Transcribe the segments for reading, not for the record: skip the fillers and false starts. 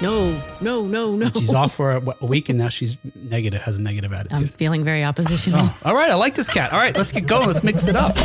No. And she's off for a week, and now she's negative, has a negative attitude. I'm feeling very oppositional. Oh, all right, I like this cat. All right, let's get going. Let's mix it up.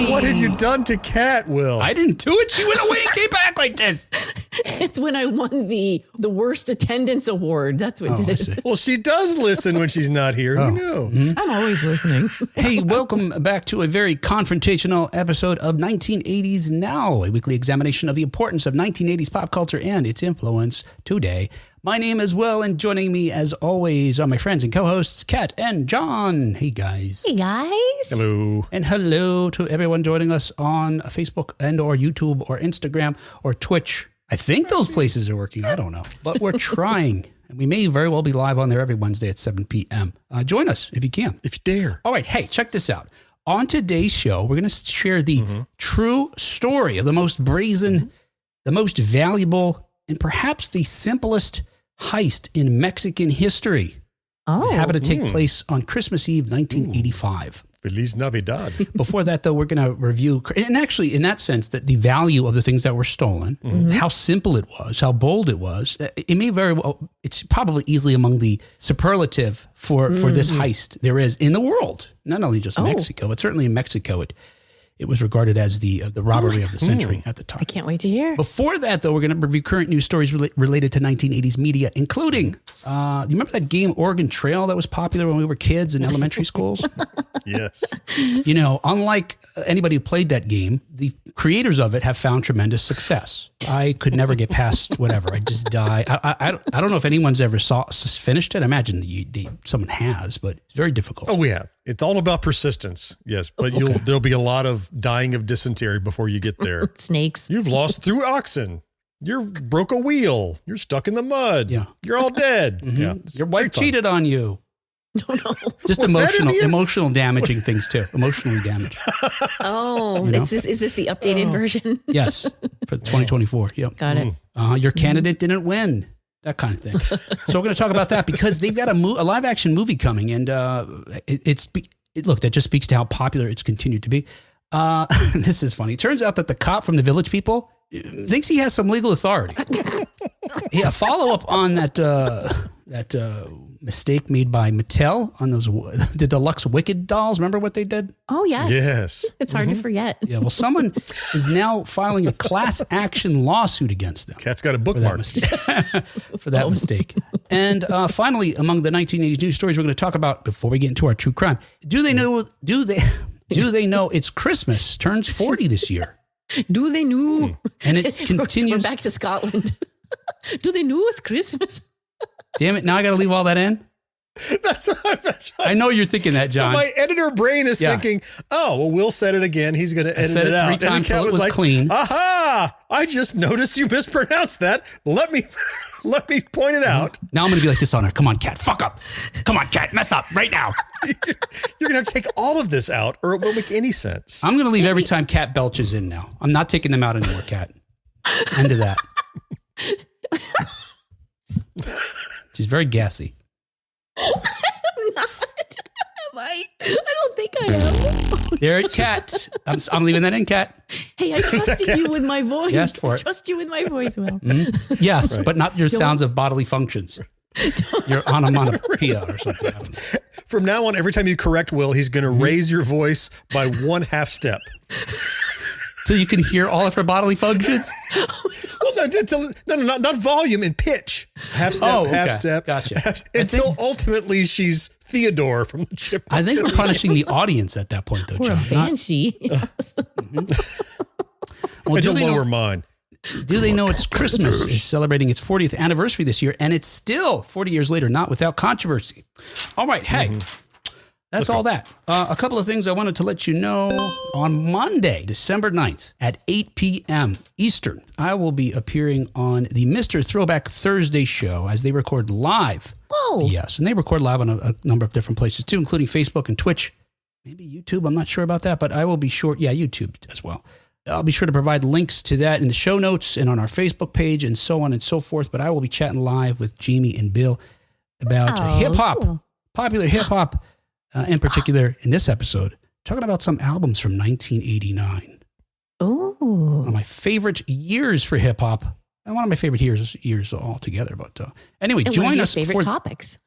What have you done to Kat, Will? I didn't do it. She went away and came back like this. It's when I won the worst attendance award. That's what did it. Well, she does listen when she's not here. Who knew? Mm-hmm. I'm always listening. Hey, welcome back to a very confrontational episode of 1980s Now, a weekly examination of the importance of 1980s pop culture and its influence today. My name is Will, and joining me, as always, are my friends and co-hosts, Kat and John. Hey, guys. Hey, guys. Hello. And hello to everyone joining us on Facebook and or YouTube or Instagram or Twitch. I think those places are working. I don't know. But we're trying. And we may very well be live on there every Wednesday at 7 p.m. Join us if you can. If you dare. All right. Hey, check this out. On today's show, we're going to share the true story of the most brazen, the most valuable, and perhaps the simplest heist in Mexican history. Oh. It happened to take place on Christmas Eve, 1985. Feliz Navidad. Before that, though, we're going to review, and actually, in that sense, that the value of the things that were stolen, how simple it was, how bold it was. It may very well, it's probably easily among the superlative for this heist there is in the world. Not only just Mexico, but certainly in Mexico, it was regarded as the robbery of the century at the time. I can't wait to hear. Before that, though, we're going to review current news stories related to 1980s media, including, you remember that game Oregon Trail that was popular when we were kids in elementary schools? Yes. You know, unlike anybody who played that game, the creators of it have found tremendous success. I could never get past whatever. I just die. I don't know if anyone's ever finished it. I imagine someone has, but it's very difficult. Oh, we have. It's all about persistence. Yes, but there'll be a lot of dying of dysentery before you get there. Snakes. You've lost 3 oxen. You broke a wheel. You're stuck in the mud. Yeah. You're all dead. Yeah. Your wife cheated on you. No. Just emotional damaging things too. Emotionally damaged. Oh, is this the updated version? Yes, for 2024. Yep. Got it. Your candidate didn't win. That kind of thing. So we're going to talk about that because they've got a live action movie coming, and look, that just speaks to how popular it's continued to be. This is funny. It turns out that the cop from the Village People thinks he has some legal authority. Yeah, follow up on that mistake made by Mattel on the deluxe Wicked dolls. Remember what they did? Oh, yes. Yes. It's hard to forget. Yeah, well, someone is now filing a class action lawsuit against them. Cat's got a bookmark. For that mistake. And finally, among the 1980s news stories we're going to talk about before we get into our true crime, do they know it's Christmas turns 40 this year? Do they know? And it continues. We're back to Scotland. Do they know it's Christmas? Damn it, now I got to leave all that in? That's right. I know you're thinking that, John. So my editor brain is thinking, oh, well, Will said it again. He's going to edit it out. 3 times so it was like, clean. Aha! I just noticed you mispronounced that. Let me point it out. Now I'm going to be like this on her. Come on, Kat. Fuck up. Come on, Kat. Mess up right now. You're going to have to take all of this out or it won't make any sense. I'm going to leave every time Kat belches in now. I'm not taking them out anymore, Kat. End of that. She's very gassy. I'm not. Am I? I don't think I am. There, Kat. I'm leaving that in, Kat. Hey, I trusted you with my voice. You asked for it. I trust you with my voice, Will. Yes, right. But not your sounds of bodily functions. Your onomatopoeia or something. I don't know. From now on, every time you correct Will, he's going to raise your voice by 1/2 step. So you can hear all of her bodily functions? Well, no, not volume and pitch. Half step, half step. Gotcha. Until ultimately she's Theodore from the Chipmunks. I think we're punishing the audience at that point, though, We're John. a banshee. Well, to lower mine. Do they know it's Christmas is celebrating its 40th anniversary this year, and it's still 40 years later, not without controversy. All right, hey. That's all that. A couple of things I wanted to let you know. On Monday, December 9th at 8 p.m. Eastern, I will be appearing on the Mr. Throwback Thursday show as they record live. Whoa. Yes, and they record live on a number of different places too, including Facebook and Twitch. Maybe YouTube, I'm not sure about that, but I will be sure. Yeah, YouTube as well. I'll be sure to provide links to that in the show notes and on our Facebook page and so on and so forth. But I will be chatting live with Jamie and Bill about hip hop, cool. popular hip hop, in particular in this episode, talking about some albums from 1989. Oh, One of my favorite years for hip hop, and one of my favorite years altogether. But anyway, and join one of your us favorite for topics.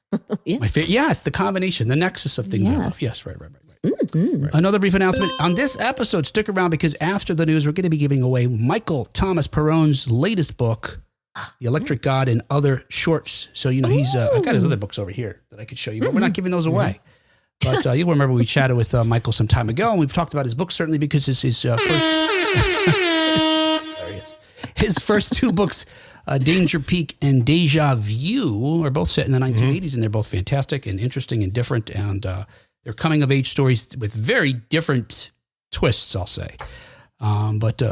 Yeah. my favorite. Yes, the combination, the nexus of things I Yeah. love. Yes, right. Mm-hmm. Another brief announcement on this episode. Stick around because after the news, we're going to be giving away Michael Thomas Perrone's latest book, The Electric God and Other Shorts. So, he's, I've got his other books over here that I could show you, but we're not giving those away. But you'll remember we chatted with Michael some time ago, and we've talked about his book certainly because it's his first. There he is. His first two books, Danger Peak and Deja Vu, are both set in the 1980s, and they're both fantastic and interesting and different. And they're coming of age stories with very different twists, I'll say. But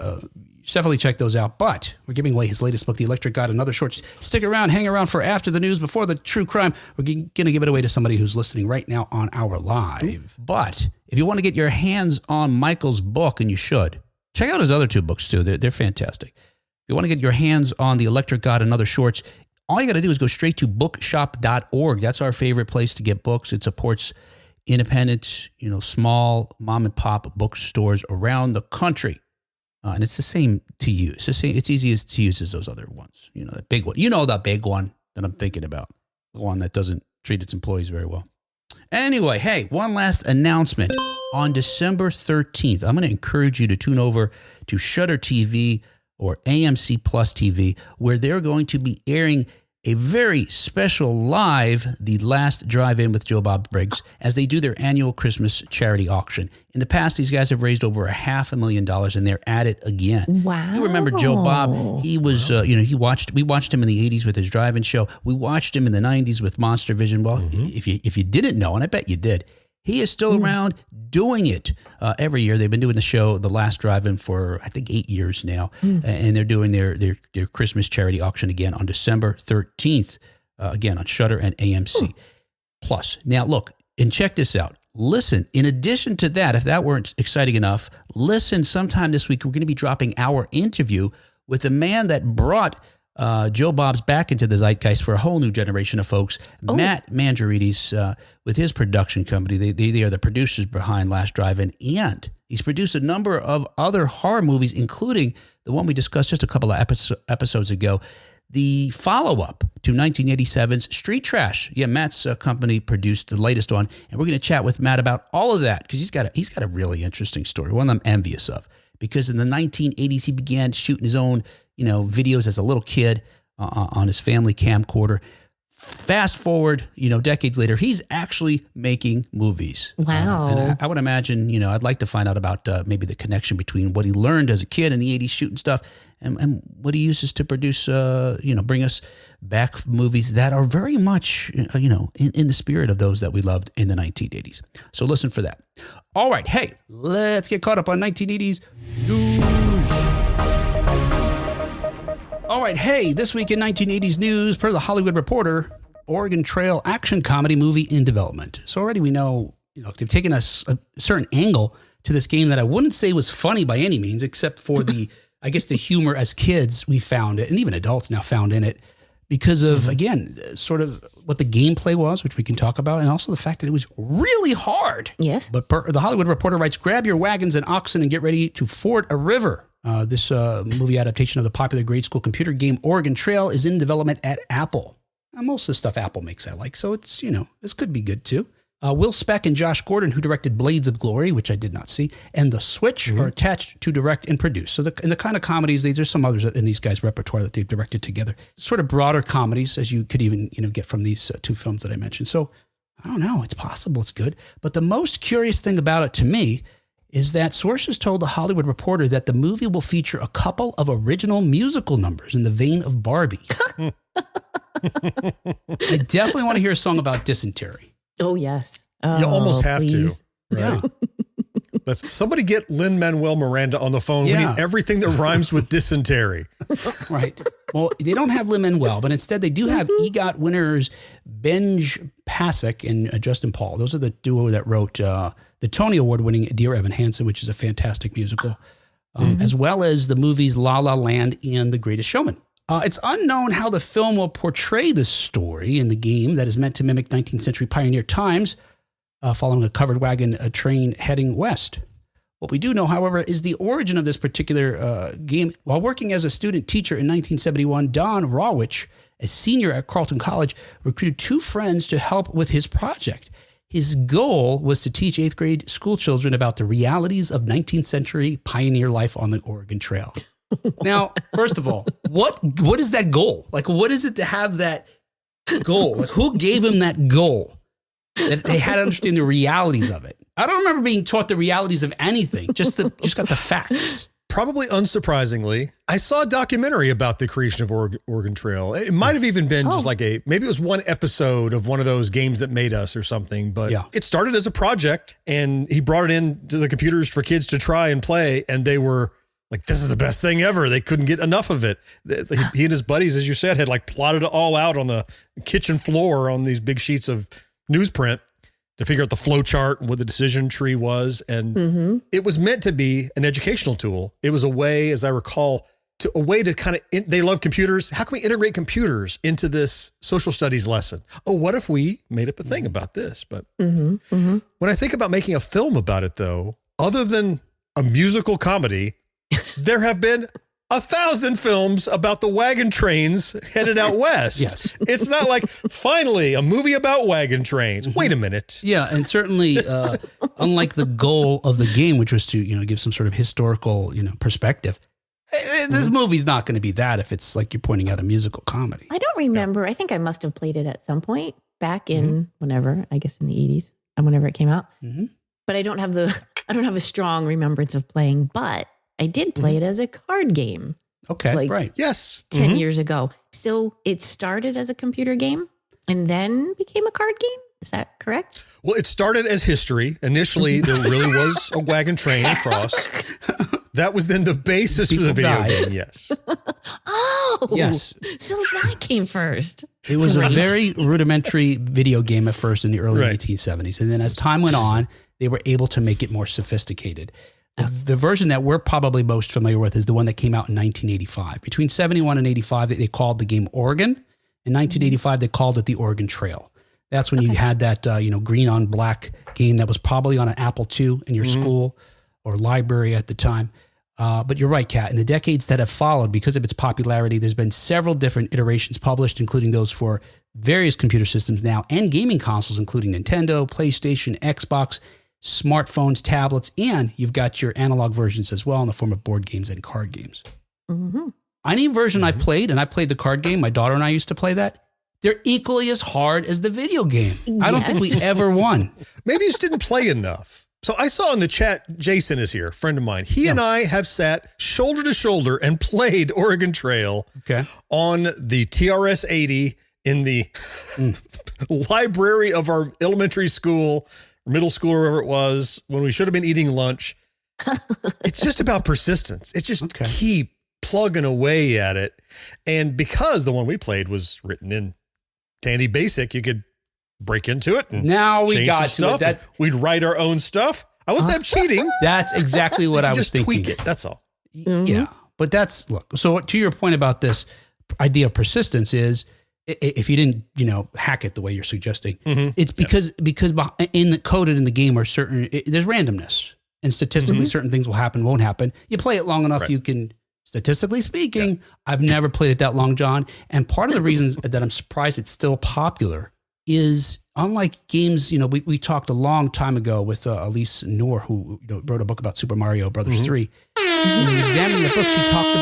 definitely check those out. But we're giving away his latest book, The Electric God and Other Shorts. Stick around, hang around for after the news, before the true crime. We're going to give it away to somebody who's listening right now on our live. But if you want to get your hands on Michael's book, and you should, check out his other two books too. They're fantastic. If you want to get your hands on The Electric God and Other Shorts, all you got to do is go straight to bookshop.org. That's our favorite place to get books. It supports independent, small mom and pop bookstores around the country. And it's the same to use. It's the same. It's easy to use as those other ones. That big one. The big one that I'm thinking about. The one that doesn't treat its employees very well. Anyway, hey, one last announcement. On December 13th, I'm going to encourage you to tune over to Shudder TV or AMC Plus TV, where they're going to be airing a very special live The Last Drive-In with Joe Bob Briggs as they do their annual Christmas charity auction. In the past, these guys have raised over $500,000, and they're at it again. Wow. You remember Joe Bob? He was, we watched him in the 80s with his drive-in show. We watched him in the 90s with Monster Vision. Well, if you didn't know, and I bet you did, he is still around doing it every year. They've been doing the show, The Last Drive-In, for, I think, 8 years now. And they're doing their Christmas charity auction again on December 13th, again on Shudder and AMC Plus. Now, look, and check this out. Listen, in addition to that, if that weren't exciting enough, listen, sometime this week, we're going to be dropping our interview with the man that brought Joe Bob's back into the zeitgeist for a whole new generation of folks. Matt Mangiarides, with his production company, they are the producers behind Last Drive-In, and he's produced a number of other horror movies, including the one we discussed just a couple of episodes ago, the follow-up to 1987's Street Trash. Yeah, Matt's company produced the latest one, and we're going to chat with Matt about all of that because he's got a really interesting story, one I'm envious of. Because in the 1980s, he began shooting his own, videos as a little kid on his family camcorder. Fast forward, decades later, he's actually making movies. Wow. And I would imagine, I'd like to find out about maybe the connection between what he learned as a kid in the 80s shooting stuff and what he uses to produce, bring us back movies that are very much, in the spirit of those that we loved in the 1980s. So listen for that. All right. Hey, let's get caught up on 1980s news. All right. Hey, this week in 1980s news, per the Hollywood Reporter, Oregon Trail action comedy movie in development. So already we know, they've taken a certain angle to this game that I wouldn't say was funny by any means, except for the humor as kids we found it, and even adults now found in it, because of, again, sort of what the gameplay was, which we can talk about, and also the fact that it was really hard. Yes. But the Hollywood Reporter writes, grab your wagons and oxen and get ready to ford a river. This movie adaptation of the popular grade school computer game Oregon Trail is in development at Apple. Most of the stuff Apple makes I like, so it's, this could be good too. Will Speck and Josh Gordon, who directed Blades of Glory, which I did not see, and The Switch are attached to direct and produce. So in the kind of comedies, there's some others in these guys' repertoire that they've directed together. Sort of broader comedies, as you could even get from these two films that I mentioned. So I don't know. It's possible. It's good. But the most curious thing about it to me is that sources told the Hollywood Reporter that the movie will feature a couple of original musical numbers in the vein of Barbie. I definitely want to hear a song about dysentery. Oh, yes. You almost have please. to. Right? Yeah. Somebody get Lin-Manuel Miranda on the phone. We need everything that rhymes with dysentery. Right. Well, they don't have Lin-Manuel, but instead they do have EGOT winners Benj Pasek and Justin Paul. Those are the duo that wrote the Tony Award winning Dear Evan Hansen, which is a fantastic musical. as well as the movies La La Land and The Greatest Showman. It's unknown how the film will portray this story in the game that is meant to mimic 19th century pioneer times, following a covered wagon train heading west. What we do know, however, is the origin of this particular game. While working as a student teacher in 1971, Don Rawich, a senior at Carleton College, recruited 2 friends to help with his project. His goal was to teach 8th grade school children about the realities of 19th century pioneer life on the Oregon Trail. Now, first of all, what is that goal? Like, what is it to have that goal? Like, who gave him that goal? That they had to understand the realities of it. I don't remember being taught the realities of anything. Just got the facts. Probably unsurprisingly, I saw a documentary about the creation of Oregon Trail. It might have even been just like maybe it was one episode of one of those games that made us or something, but it started as a project and he brought it in to the computers for kids to try and play. And they were like, this is the best thing ever. They couldn't get enough of it. He and his buddies, as you said, had like plotted it all out on the kitchen floor on these big sheets of newsprint to figure out the flow chart and what the decision tree was. And it was meant to be an educational tool. It was a way, as I recall, to kind of, they love computers. How can we integrate computers into this social studies lesson? Oh, what if we made up a thing about this? But when I think about making a film about it, though, other than a musical comedy, there have been 1,000 films about the wagon trains headed out west. Yes. It's not like, finally, a movie about wagon trains. Wait a minute. Yeah, and certainly, unlike the goal of the game, which was to give some sort of historical perspective, this movie's not going to be that if it's like you're pointing out a musical comedy. I don't remember. I think I must have played it at some point back in whenever, I guess in the 80s, and whenever it came out. But I don't have a strong remembrance of playing, but I did play it as a card game. Okay, right. Yes. 10 years ago. So it started as a computer game and then became a card game. Is that correct? Well, it started as history. Initially, there really was a wagon train across. That was then the basis for the video game. Yes. Oh, yes. So that came first. It was a very rudimentary video game at first in the early 1970s. And then as time went on, they were able to make it more sophisticated. The version that we're probably most familiar with is the one that came out in 1985. Between 71 and 85, they called the game Oregon. In 1985, they called it the Oregon Trail. That's when you had that, green on black game that was probably on an Apple II in your school or library at the time. But you're right, Kat. In the decades that have followed, because of its popularity, there's been several different iterations published, including those for various computer systems now and gaming consoles, including Nintendo, PlayStation, Xbox, smartphones, tablets, and you've got your analog versions as well in the form of board games and card games. Any version I've played, and I've played the card game, my daughter and I used to play that, they're equally as hard as the video game. I don't think we ever won. Maybe you just didn't play enough. So I saw in the chat, Jason is here, a friend of mine. He and I have sat shoulder to shoulder and played Oregon Trail on the TRS-80 in the library of our elementary school, middle school, or wherever it was, when we should have been eating lunch. It's just about persistence. It's just keep plugging away at it. And because the one we played was written in Tandy Basic, you could break into it and now we change got some to it. stuff. We'd write our own stuff. I wouldn't say I'm cheating. That's exactly what I was just thinking. tweak it. That's all. Yeah. But so to your point about this idea of persistence is, if you didn't, hack it the way you're suggesting, it's because coded in the game are there's randomness, and statistically certain things will happen, won't happen. You play it long enough, you can, statistically speaking, I've never played it that long, John. And part of the reasons that I'm surprised it's still popular is, unlike games, we talked a long time ago with Elise Noor, who wrote a book about Super Mario Brothers 3. In examining the book, she talked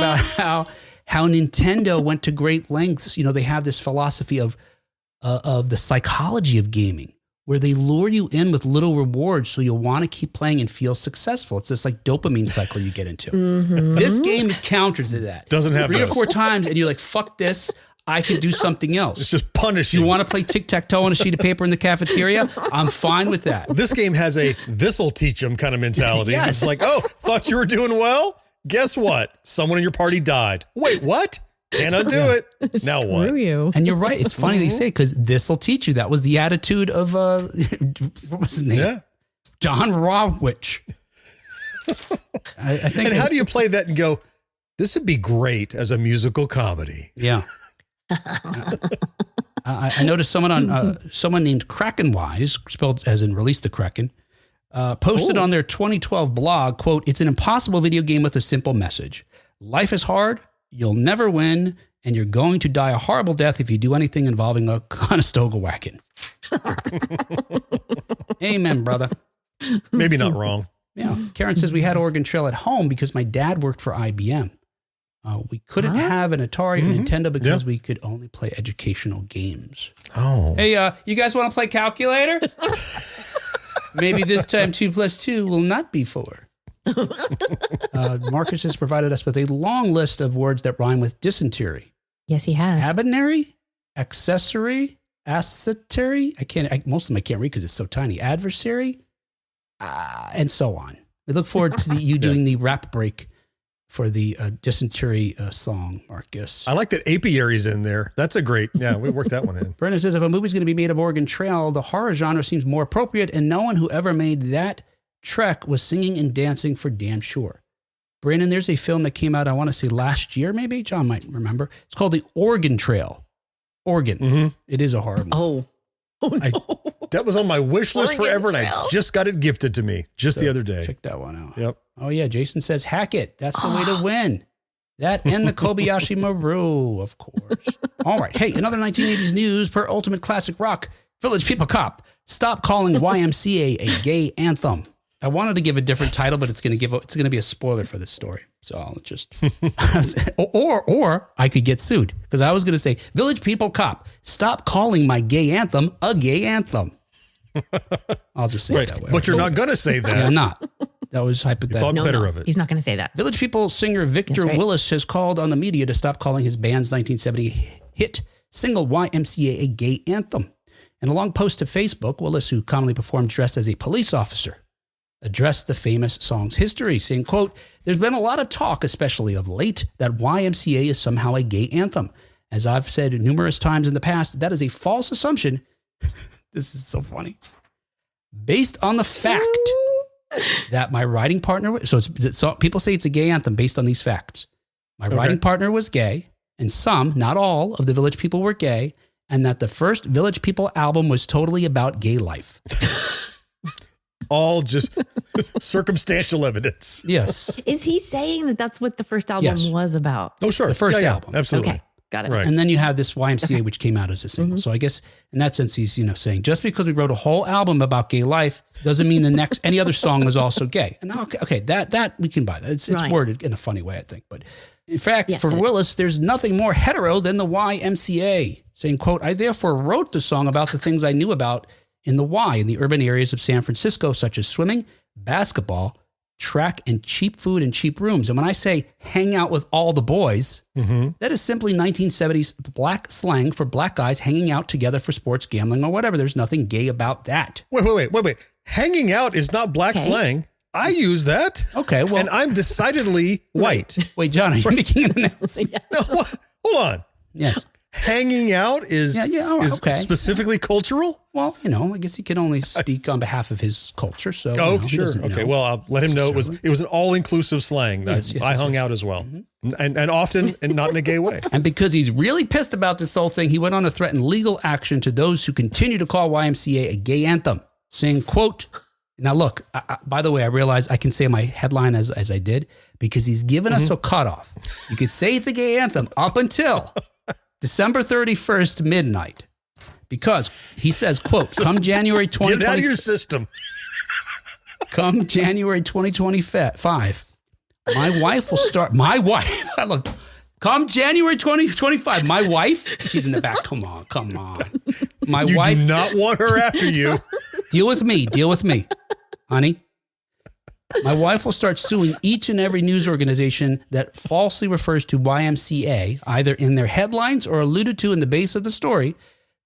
about how Nintendo went to great lengths. They have this philosophy of the psychology of gaming, where they lure you in with little rewards so you'll want to keep playing and feel successful. It's this like dopamine cycle you get into. This game is counter to that. Doesn't have 3 or those. 4 times and you're like, fuck this. I can do something else. It's just punishing. You want to play tic-tac-toe on a sheet of paper in the cafeteria? I'm fine with that. This game has a this'll teach them kind of mentality. Yes. It's like, oh, thought you were doing well? Guess what? Someone in your party died. Wait, what? Can't undo it. Now what? Screw you. And you're right. It's funny they say, because this will teach you. That was the attitude of, what was his name? Yeah. John Rawich. I think. And how do you play that and go, this would be great as a musical comedy? Yeah. I noticed someone named Krakenwise, spelled as in release the Kraken, posted on their 2012 blog, quote, "It's an impossible video game with a simple message. Life is hard, you'll never win, and you're going to die a horrible death if you do anything involving a Conestoga wagon." Amen, brother. Maybe not wrong. Yeah. Karen says, we had Oregon Trail at home because my dad worked for IBM. We couldn't have an Atari or Nintendo because we could only play educational games. Oh. Hey, you guys want to play calculator? Maybe this time 2 + 2 will not be 4. Marcus has provided us with a long list of words that rhyme with dysentery. Yes, he has. Abinary, accessory, ascetary. Most of them I can't read because it's so tiny. Adversary, and so on. We look forward to you doing the rap break for the dysentery song, Marcus. I like that apiary's in there. That's a great, we worked that one in. Brennan says, if a movie's going to be made of Oregon Trail, the horror genre seems more appropriate, and no one who ever made that trek was singing and dancing for damn sure. Brandon, there's a film that came out, I want to say last year, maybe. John might remember. It's called The Oregon Trail. Oregon. Mm-hmm. It is a horror movie. No. That was on my wish list forever, and I just got it gifted to me the other day. Check that one out. Yep. Oh, yeah. Jason says, hack it. That's the way to win. That and the Kobayashi Maru, of course. All right. Hey, another 1980s news per Ultimate Classic Rock. Village People Cop. Stop calling YMCA a gay anthem. I wanted to give a different title, but it's going to be a spoiler for this story. So I'll just, or I could get sued because I was going to say, Village People Cop, stop calling my gay anthem a gay anthem. I'll just say it that way. But you're not going to say that. Yeah, not. That was hypothetical. You thought better of it. He's not going to say that. Village People singer Victor Willis has called on the media to stop calling his band's 1970 hit single YMCA a gay anthem. In a long post to Facebook, Willis, who commonly performed dressed as a police officer, addressed the famous song's history, saying, quote, "There's been a lot of talk, especially of late, that YMCA is somehow a gay anthem. As I've said numerous times in the past, that is a false assumption." This is so funny. "Based on the fact that my writing partner, so people say it's a gay anthem based on these facts. My writing partner was gay, and some, not all, of the Village People were gay, and that the first Village People album was totally about gay life." All just circumstantial evidence. Yes. Is he saying that that's what the first album was about? Oh, sure. The first album. Absolutely. Okay. Got it. Right. And then you have this YMCA, which came out as a single. So I guess in that sense, he's, saying just because we wrote a whole album about gay life doesn't mean any other song was also gay. And okay, that we can buy that. It's worded in a funny way, I think. But in fact, for Willis, there's nothing more hetero than the YMCA, saying, quote, "I therefore wrote the song about the things I knew about in the Y in the urban areas of San Francisco, such as swimming, basketball, track, and cheap food and cheap rooms." And when I say hang out with all the boys, that is simply 1970s black slang for black guys hanging out together for sports, gambling, or whatever. There's nothing gay about that. Wait. Hanging out is not black slang. I use that. Okay, well. And I'm decidedly white. Wait, John, are you making an announcement? No, hold on. Yes. Hanging out is specifically cultural? Well, I guess he can only speak on behalf of his culture. So, sure. Okay. Well, I'll let him know it was an all-inclusive slang. I hung out as well. And often, and not in a gay way. And because he's really pissed about this whole thing, he went on to threaten legal action to those who continue to call YMCA a gay anthem, saying, quote, now look, by the way, I realize I can say my headline as I did because he's given us a cutoff. You could say it's a gay anthem up until December 31st, midnight, because he says, quote, come January 2025. Get it out of your system. Come January 2025, my wife will start. Come January 2025, my wife, she's in the back. Come on. You do not want her after you. Deal with me, honey. My wife will start suing each and every news organization that falsely refers to YMCA, either in their headlines or alluded to in the base of the story,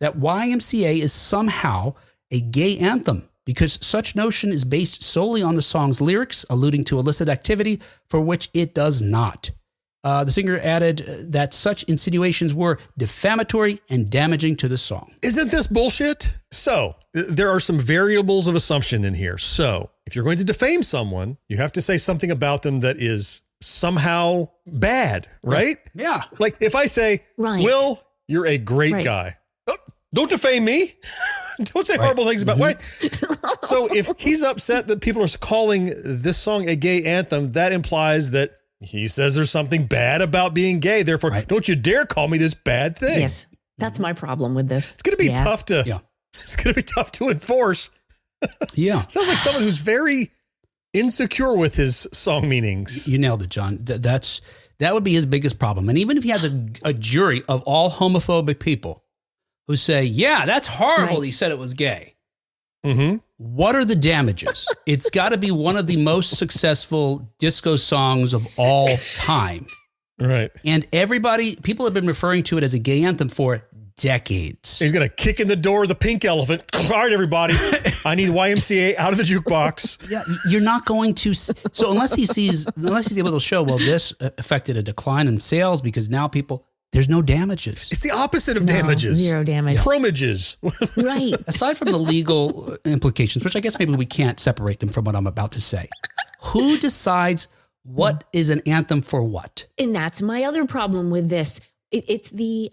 that YMCA is somehow a gay anthem, because such notion is based solely on the song's lyrics, alluding to illicit activity for which it does not. The singer added that such insinuations were defamatory and damaging to the song. Isn't this bullshit? So there are some variables of assumption in here. So if you're going to defame someone, you have to say something about them that is somehow bad, right? Yeah. Like if I say, Will, you're a great guy. Oh, don't defame me. Don't say horrible things about me. So if he's upset that people are calling this song a gay anthem, that implies that he says there's something bad about being gay. Therefore, don't you dare call me this bad thing. Yes, that's my problem with this. It's going to be tough to. Yeah. It's going to be tough to enforce. Yeah. Sounds like someone who's very insecure with his song meanings. You nailed it, John. That would be his biggest problem. And even if he has a jury of all homophobic people who say, yeah, that's horrible. He said it was gay. Mm-hmm. What are the damages? It's got to be one of the most successful disco songs of all time. Right. And people have been referring to it as a gay anthem for decades. He's going to kick in the door of the pink elephant. All right, everybody. I need YMCA out of the jukebox. Yeah, you're not going to. So unless he's able to show, well, this affected a decline in sales because now there's no damages. It's the opposite of damages. Zero damage. Promages. Right. Aside from the legal implications, which I guess maybe we can't separate them from what I'm about to say. Who decides what is an anthem for what? And that's my other problem with this. It's the,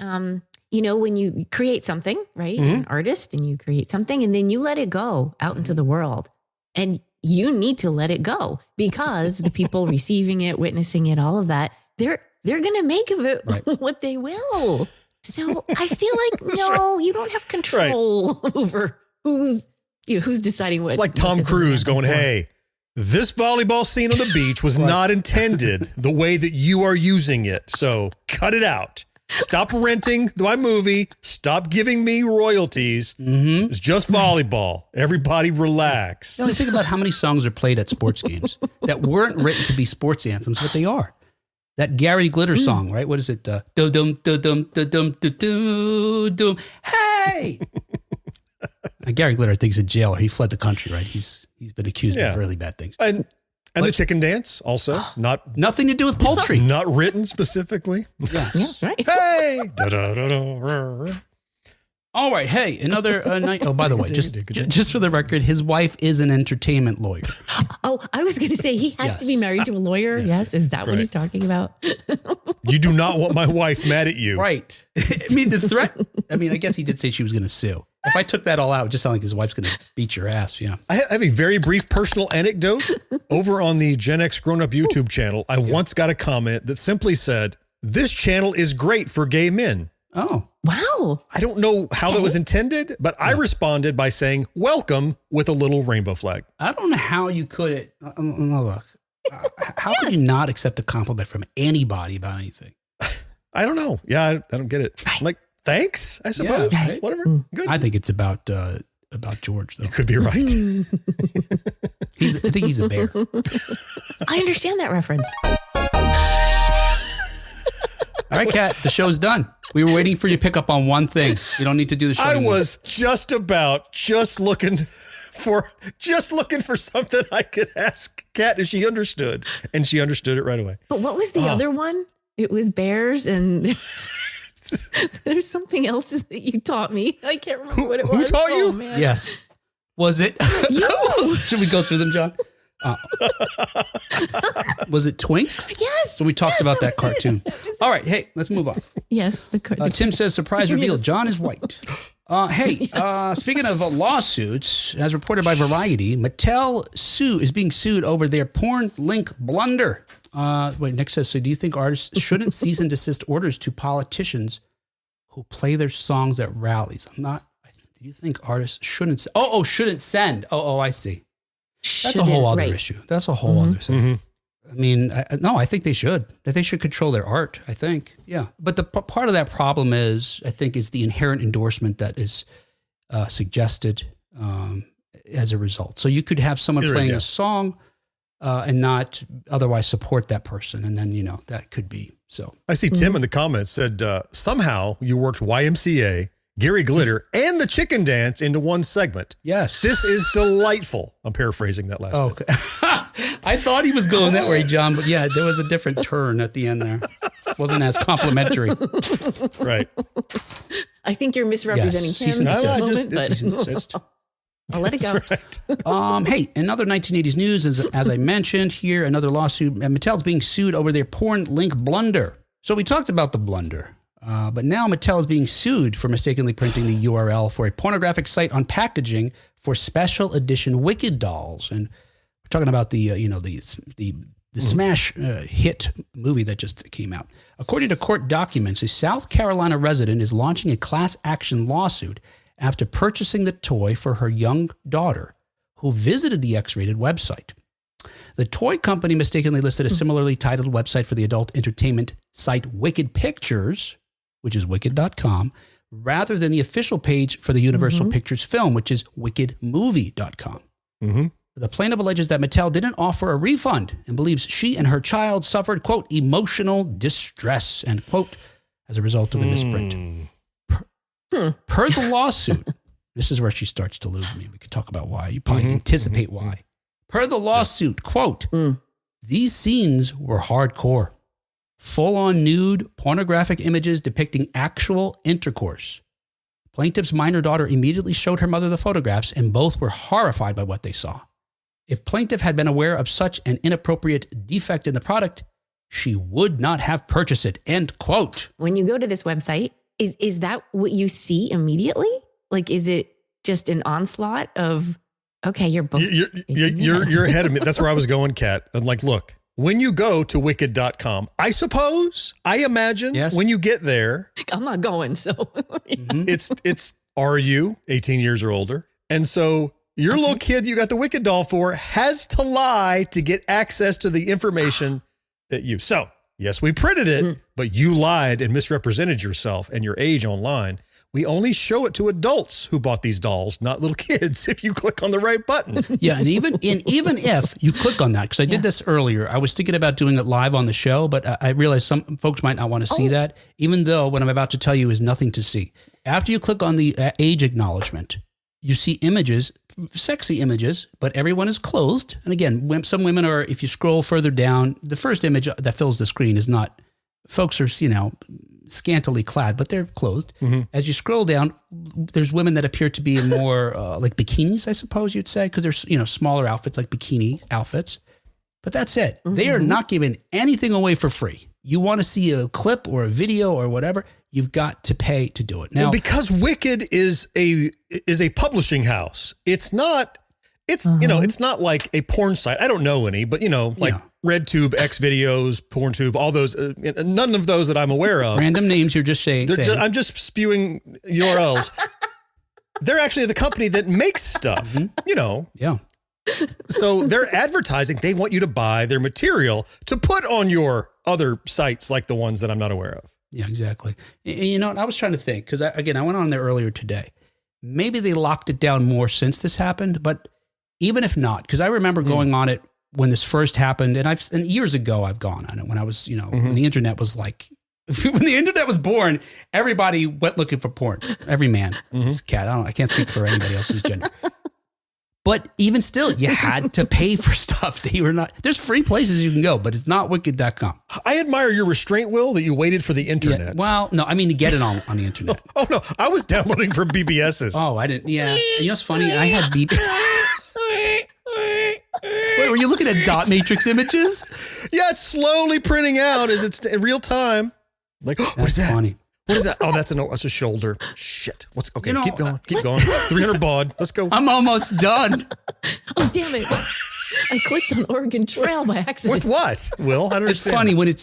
when you create something, right? Mm-hmm. An artist, and you create something and then you let it go out into the world. And you need to let it go because the people receiving it, witnessing it, all of that, they're going to make of it what they will. So I feel like, no, you don't have control over who's deciding what. It's like Tom Cruise going, hey, this volleyball scene on the beach was not intended the way that you are using it. So cut it out. Stop renting my movie. Stop giving me royalties. Mm-hmm. It's just volleyball. Everybody relax. Think about how many songs are played at sports games that weren't written to be sports anthems, but they are. That Gary Glitter song, right? What is it? Dum dum dum dum dum dum dum. Hey! Gary Glitter, I think, is in jail, or he fled the country, right? He's been accused of really bad things. And the chicken dance also nothing to do with poultry. Not written specifically. Yeah, right. Hey! All right. Hey, another night. Oh, by the way, just for the record, his wife is an entertainment lawyer. Oh, I was going to say he has to be married to a lawyer. Yes. Is that what he's talking about? You do not want my wife mad at you. Right. I mean, the threat. I mean, I guess he did say she was going to sue. If I took that all out, it would just sound like his wife's going to beat your ass. Yeah. I have a very brief personal anecdote. Over on the Gen X Grown Up YouTube channel, I once got a comment that simply said, "This channel is great for gay men." Oh. Wow. I don't know how that was intended, but I responded by saying, "Welcome," with a little rainbow flag. I don't know how you could. Look, how could you not accept a compliment from anybody about anything? I don't know. Yeah, I don't get it. Right. Like, thanks, I suppose. Yeah, right? Whatever. Good. I think it's about George, though. You could be right. I think he's a bear. I understand that reference. All right, Kat, the show's done. We were waiting for you to pick up on one thing. We don't need to do the show anymore. I was just looking for something I could ask Kat if she understood, and she understood it right away. But what was the other one? It was bears, and there's something else that you taught me. I can't remember what it was. Who taught you? Man. Yes. Was it? You. Should we go through them, John? Was it Twinks? Yes. So we talked about that cartoon. All right. Hey, let's move on. Yes. Tim says, surprise reveal. John is white. Speaking of lawsuits, as reported by Variety, Mattel is being sued over their porn link blunder. Nick says, so do you think artists shouldn't cease and desist orders to politicians who play their songs at rallies? Do you think artists shouldn't? Shouldn't send. I see. That's a whole other issue. That's a whole other thing. Mm-hmm. I mean, I think they should. They should control their art, I think. Yeah. But the part of that problem is the inherent endorsement that is suggested as a result. So you could have someone playing a song and not otherwise support that person. And then, that could be so. I see Tim in the comments said, somehow you worked YMCA, Gary Glitter, and the chicken dance into one segment. Yes. This is delightful. I'm paraphrasing that last bit. I thought he was going that way, John, but yeah, there was a different turn at the end there. wasn't as complimentary. Right. I think you're misrepresenting Yes. him at Cease this and moment, Cease and desist. but I'll let it go. Right. Hey, another 1980s news, as I mentioned here, another lawsuit. Mattel's being sued over their porn link blunder. So we talked about the blunder, but now Mattel is being sued for mistakenly printing the URL for a pornographic site on packaging for special edition Wicked dolls. And we're talking about the smash hit movie that just came out. According to court documents, a South Carolina resident is launching a class action lawsuit after purchasing the toy for her young daughter, who visited the X-rated website. The toy company mistakenly listed a similarly titled website for the adult entertainment site Wicked Pictures, which is wicked.com, rather than the official page for the Universal Pictures film, which is wickedmovie.com. Mm-hmm. The plaintiff alleges that Mattel didn't offer a refund and believes she and her child suffered, quote, emotional distress, end quote, as a result of the misprint. Per the lawsuit, this is where she starts to lose me. We could talk about why. You probably anticipate why. Per the lawsuit, quote, these scenes were hardcore. Full-on nude, pornographic images depicting actual intercourse. Plaintiff's minor daughter immediately showed her mother the photographs, and both were horrified by what they saw. If plaintiff had been aware of such an inappropriate defect in the product, she would not have purchased it, end quote. When you go to this website, is that what you see immediately? Like, is it just an onslaught of, okay, you're both. You're ahead of me. That's where I was going, Kat. I'm like, look, when you go to wicked.com, I imagine when you get there. I'm not going, so. It's are you 18 years or older? And so your little kid you got the Wicked doll for has to lie to get access to the information that you. So, yes, we printed it, but you lied and misrepresented yourself and your age online. We only show it to adults who bought these dolls, not little kids, if you click on the right button. Yeah, and even if you click on that, because I did this earlier, I was thinking about doing it live on the show, but I realized some folks might not want to see that, even though what I'm about to tell you is nothing to see. After you click on the age acknowledgement, you see images, sexy images, but everyone is clothed. And again, some women are, if you scroll further down, the first image that fills the screen is not, folks are, scantily clad, but they're clothed. As you scroll down, there's women that appear to be in more like bikinis, I suppose you'd say, because there's, smaller outfits like bikini outfits. But that's it. They are not giving anything away for free. You want to see a clip or a video or whatever, you've got to pay to do it. Now, because Wicked is a publishing house. It's not, it's not like a porn site. I don't know any, but RedTube, Xvideos, PornTube, all those, none of those that I'm aware of. Random names you're just saying. I'm just spewing URLs. They're actually the company that makes stuff, Yeah. So they're advertising. They want you to buy their material to put on your other sites like the ones that I'm not aware of. Yeah, exactly. And I was trying to think, because I went on there earlier today. Maybe they locked it down more since this happened, but even if not, because I remember going on it when this first happened, and years ago I've gone on it when I was, when the internet was like, when the internet was born, everybody went looking for porn. Every man, this cat. I can't speak for anybody else's gender. But even still, you had to pay for stuff that you were not. There's free places you can go, but it's not wicked.com. I admire your restraint, Will, that you waited for the internet. Yeah, well, no, I mean to get it on the internet. Oh, no. I was downloading from BBS's. Oh, I didn't. Yeah. It's funny. I had BB. Wait, were you looking at dot matrix images? Yeah, it's slowly printing out as it's in real time. Like, what is that? Funny. What is that? Oh, that's a shoulder. Shit. Keep going. Keep going. 300 baud. Let's go. I'm almost done. Oh, damn it. I clicked on Oregon Trail by accident. With what, Will? I don't It's understand. funny when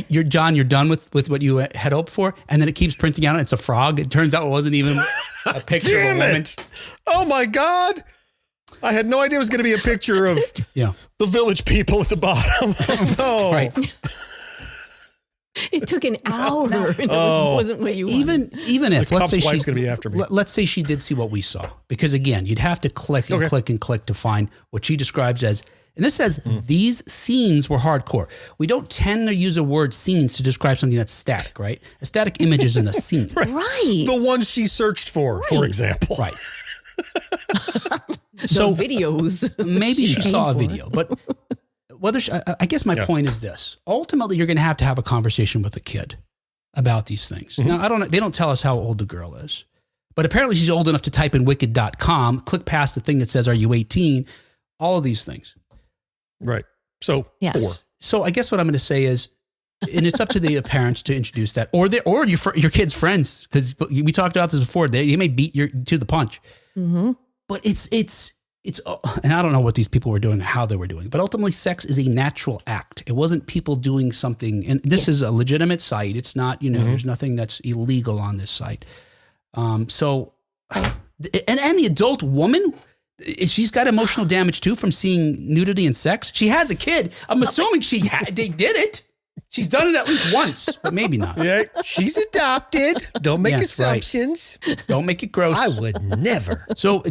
you're John, you're done with what you had hoped for, and then it keeps printing out and it's a frog. It turns out it wasn't even a picture of a woman. Oh my God. I had no idea it was going to be a picture of the village people at the bottom. No. Right. It took an hour and it wasn't what you wanted. Even if, let's say she's going to be after me. Let's say she did see what we saw. Because again, you'd have to click and click and click to find what she describes as, and this says, these scenes were hardcore. We don't tend to use a word scenes to describe something that's static, right? A static image is in a scene. Right. The one she searched for example. Right. So videos. Maybe she saw a video, but I guess my point is this. Ultimately, you're going to have a conversation with a kid about these things. Now, they don't tell us how old the girl is, but apparently she's old enough to type in wicked.com, click past the thing that says, are you 18? All of these things. Right. So, yes. So I guess what I'm going to say is, and it's up to the parents to introduce that, or your kids' friends, because we talked about this before. They may beat you to the punch, but it's, and I don't know what these people were doing, or how they were doing, but ultimately, sex is a natural act. It wasn't people doing something, and this is a legitimate site. It's not, there's nothing that's illegal on this site. And the adult woman, she's got emotional damage too from seeing nudity and sex. She has a kid. I'm assuming they did it. She's done it at least once, but maybe not. Yeah, she's adopted. Don't make assumptions. Right. Don't make it gross. I would never. So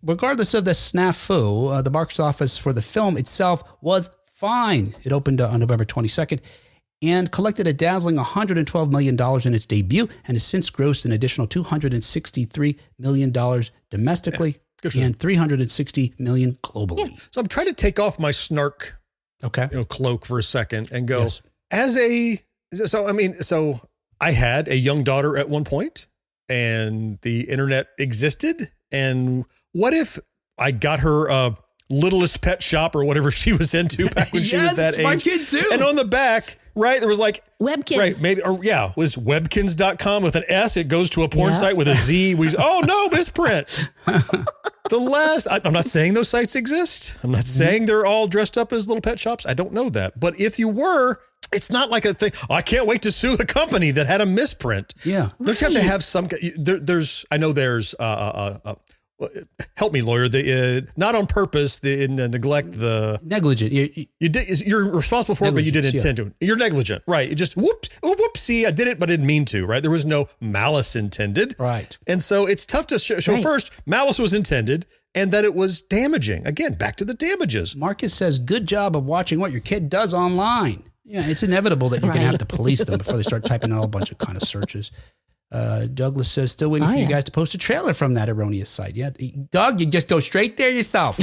regardless of the snafu, the box office for the film itself was fine. It opened on November 22nd and collected a dazzling $112 million in its debut and has since grossed an additional $263 million domestically and $360 million globally. Yeah. So I'm trying to take off my snark cloak for a second and go, so I had a young daughter at one point and the internet existed. And what if I got her Littlest Pet Shop or whatever she was into back when she was that age? My kid too. And on the back, right, there was like Webkins. Right, maybe, or it was webkins.com with an S. It goes to a porn site with a Z. Oh no, misprint. I'm not saying those sites exist. I'm not saying they're all dressed up as little pet shops. I don't know that. But if you were, it's not like a thing. I can't wait to sue the company that had a misprint. Yeah. Don't you have to have some, there's help me, lawyer. Not on purpose. The neglect. The negligent. You're responsible for it, but you didn't intend to. You're negligent, right? You just whoopsie. I did it, but I didn't mean to. Right? There was no malice intended. Right. And so it's tough to show. First, malice was intended, and that it was damaging. Again, back to the damages. Marcus says, "Good job of watching what your kid does online." Yeah, it's inevitable that you're going to have to police them before they start typing in a whole bunch of kind of searches. Douglas says, still waiting for you guys to post a trailer from that erroneous site. Yeah, Doug, you just go straight there yourself.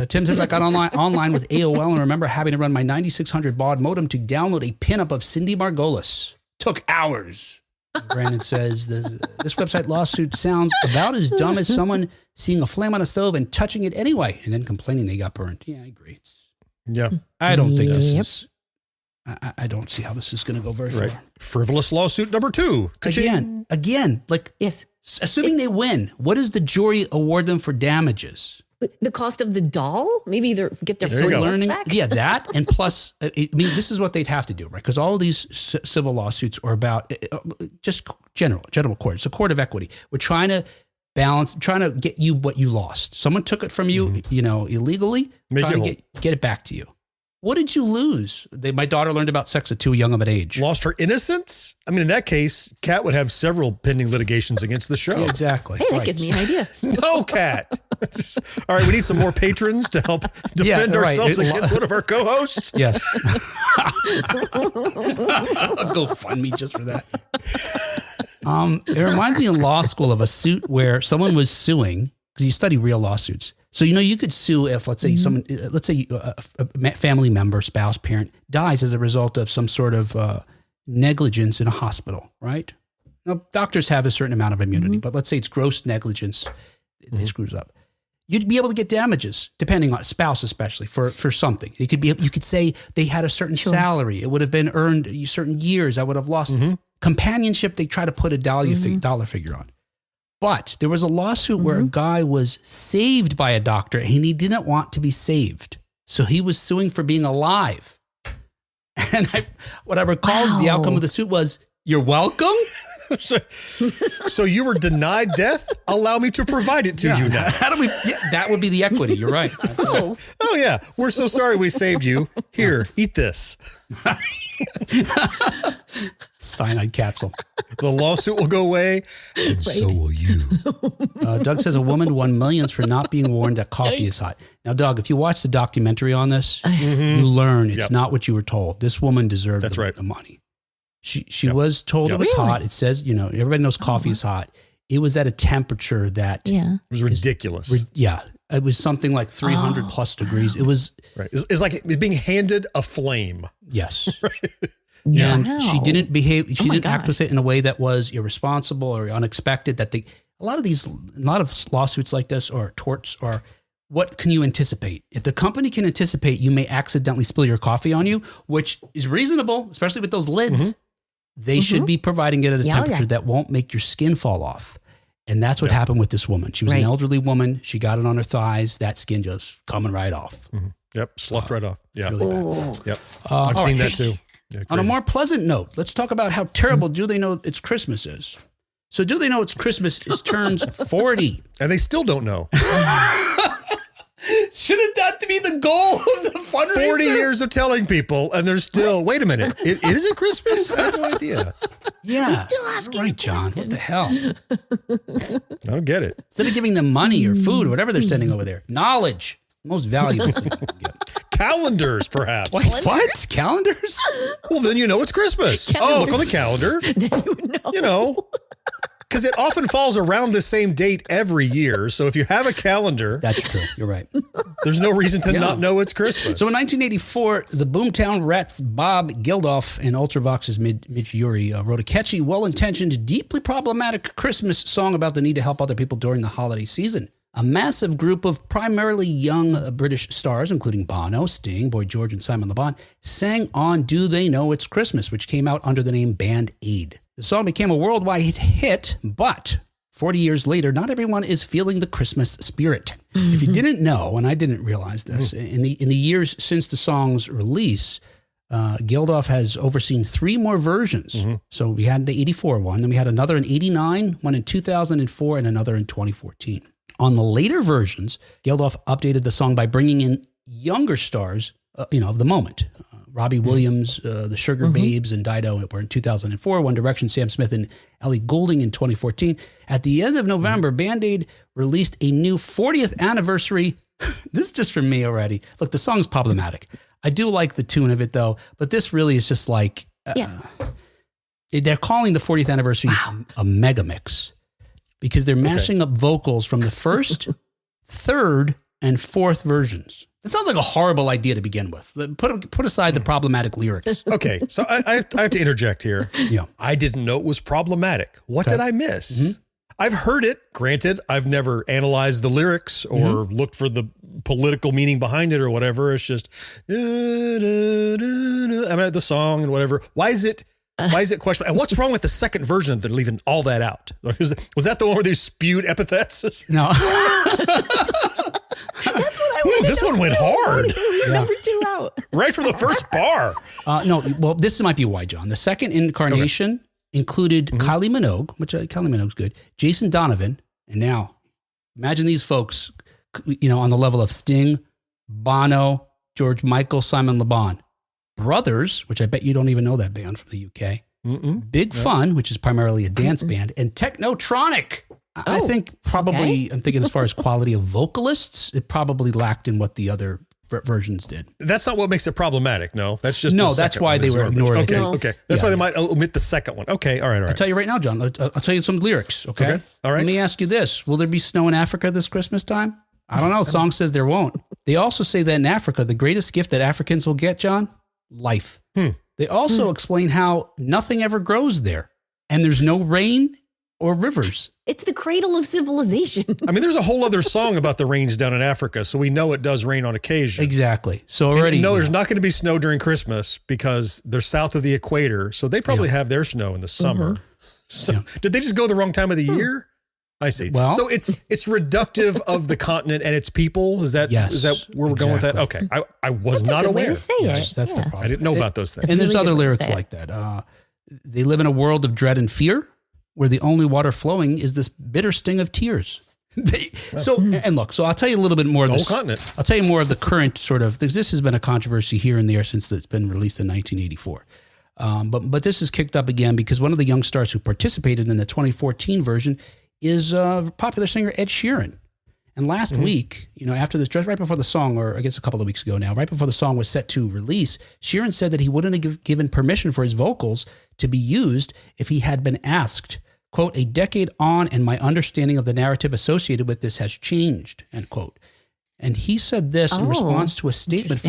Tim says, I got online with AOL and remember having to run my 9600 baud modem to download a pinup of Cindy Margolis. Took hours. Brandon says, this website lawsuit sounds about as dumb as someone seeing a flame on a stove and touching it anyway and then complaining they got burned. Yeah, I agree. I don't think this is... I don't see how this is going to go very far. Frivolous lawsuit number 2. Again, assuming they win, what does the jury award them for damages? The cost of the doll? Maybe they get their learning back? Yeah, that. And plus, this is what they'd have to do, right? Because all of these civil lawsuits are about just general court. It's a court of equity. We're trying to get you what you lost. Someone took it from you, illegally. Trying to get it back to you. What did you lose? My daughter learned about sex at too young of an age. Lost her innocence? I mean, in that case, Kat would have several pending litigations against the show. Yeah, exactly. Hey, that gives me an idea. No, Kat. All right, we need some more patrons to help defend ourselves against one of our co-hosts. Yes. I'll go fund me just for that. It reminds me in law school of a suit where someone was suing, because you study real lawsuits. So, you could sue if, let's say, a family member, spouse, parent dies as a result of some sort of negligence in a hospital, right? Now, doctors have a certain amount of immunity, but let's say it's gross negligence. It screws up. You'd be able to get damages, depending on spouse, especially for something. You could say they had a certain salary. It would have been earned certain years. I would have lost companionship. They try to put a dollar figure on. But there was a lawsuit where a guy was saved by a doctor and he didn't want to be saved. So he was suing for being alive. And what I recall is the outcome of the suit was, you're welcome? So you were denied death? Allow me to provide it to you now. That would be the equity. You're right. Oh yeah. We're so sorry we saved you. Here, eat this. Cyanide capsule. The lawsuit will go away, and so will you. Doug says a woman won millions for not being warned that coffee is hot. Now, Doug, if you watch the documentary on this, you learn it's not what you were told. This woman deserved the money. She was told it was hot. It says, everybody knows coffee is hot. It was at a temperature that it was ridiculous. It was something like 300 plus degrees. It was right. It's like being handed a flame. Yes. Right. And she didn't behave. She didn't act with it in a way that was irresponsible or unexpected. That a lot of lawsuits like this or torts are. What can you anticipate? If the company can anticipate you may accidentally spill your coffee on you, which is reasonable, especially with those lids, they should be providing it at a temperature that won't make your skin fall off. And that's what happened with this woman. She was an elderly woman. She got it on her thighs. That skin just coming right off. Mm-hmm. Yep. Sloughed right off. Yeah. Really bad. Yep. I've seen that too. Yeah, on a more pleasant note, let's talk about how terrible Do They Know It's Christmas is. So Do They Know It's Christmas turns 40. And they still don't know. Shouldn't that be the goal of the fundraiser? 40 years of telling people, and they're still, wait a minute, it isn't Christmas? I have no idea. Yeah. He's still asking. Right, John. What the hell? I don't get it. Instead of giving them money or food or whatever they're sending over there, knowledge, most valuable thing you can get. Calendars, perhaps. What? Calendars? Well, then you know it's Christmas. Calendars. Look on the calendar. Then you would know. You know. Because it often falls around the same date every year. So if you have a calendar, that's true. You're right. There's no reason to not know it's Christmas. So in 1984, the Boomtown Rats' Bob Geldof and Ultravox's Mitch Uri wrote a catchy, well-intentioned, deeply problematic Christmas song about the need to help other people during the holiday season. A massive group of primarily young British stars, including Bono, Sting, Boy George, and Simon Le Bon, sang on Do They Know It's Christmas, which came out under the name Band Aid. The song became a worldwide hit, but 40 years later, not everyone is feeling the Christmas spirit. If you didn't know, and I didn't realize this, in the years since the song's release, Geldof has overseen 3 more versions. So we had the 84 one, then we had another in 89, one in 2004, and another in 2014. On the later versions, Geldof updated the song by bringing in younger stars, of the moment. Robbie Williams, the Sugar Babes, and Dido were in 2004. One Direction, Sam Smith, and Ellie Goulding in 2014. At the end of November, Band Aid released a new 40th anniversary. This is just for me already. Look, the song's problematic. I do like the tune of it, though, but this really is just like... they're calling the 40th anniversary a mega mix because they're mashing up vocals from the first, third, and fourth versions. It sounds like a horrible idea to begin with. Put aside the problematic lyrics. Okay, so I have to interject here. Yeah, I didn't know it was problematic. What did I miss? I've heard it. Granted, I've never analyzed the lyrics or looked for the political meaning behind it or whatever. It's just the song and whatever. Why is it questionable? And what's wrong with the second version that they're leaving all that out? Was that the one where they spewed epithets? No. That's what I wanted. This one went hard. Number 2 out. Right from the first bar. No, well, this might be why, John. The second incarnation included Kylie Minogue, which Kylie Minogue's good, Jason Donovan, and now imagine these folks, on the level of Sting, Bono, George Michael, Simon Le Bon, Brothers, which I bet you don't even know that band from the UK, Big Fun, which is primarily a dance band, and Technotronic. I think probably, I'm thinking as far as quality of vocalists, it probably lacked in what the other versions did. That's not what makes it problematic. No, that's just that's why they were ignored. Okay. That's why they might omit the second one. Okay. All right. I'll tell you right now, John. I'll tell you some lyrics. Okay. All right. Let me ask you this. Will there be snow in Africa this Christmas time? I don't know. The song says there won't. They also say that in Africa, the greatest gift that Africans will get, John, life. They also explain how nothing ever grows there and there's no rain or rivers. It's the cradle of civilization. I mean, there's a whole other song about the rains down in Africa, so we know it does rain on occasion. Exactly. So already... there's not going to be snow during Christmas because they're south of the equator, so they probably have their snow in the summer. So did they just go the wrong time of the year? I see. Well, so it's reductive of the continent and its people. Is that where we're going with that? Okay. I was not aware. Way to say it. That's the problem. I didn't know about those things. And there's other lyrics like that. They live in a world of dread and fear, where the only water flowing is this bitter sting of tears. So I'll tell you a little bit more of this. The whole continent. I'll tell you more of the current sort of, this has been a controversy here and there since it's been released in 1984. But this is kicked up again because one of the young stars who participated in the 2014 version is popular singer Ed Sheeran. And last week, after this, just right before the song, or I guess a couple of weeks ago now, right before the song was set to release, Sheeran said that he wouldn't have given permission for his vocals to be used if he had been asked. Quote, "A decade on and my understanding of the narrative associated with this has changed," end quote. And he said this in response to a statement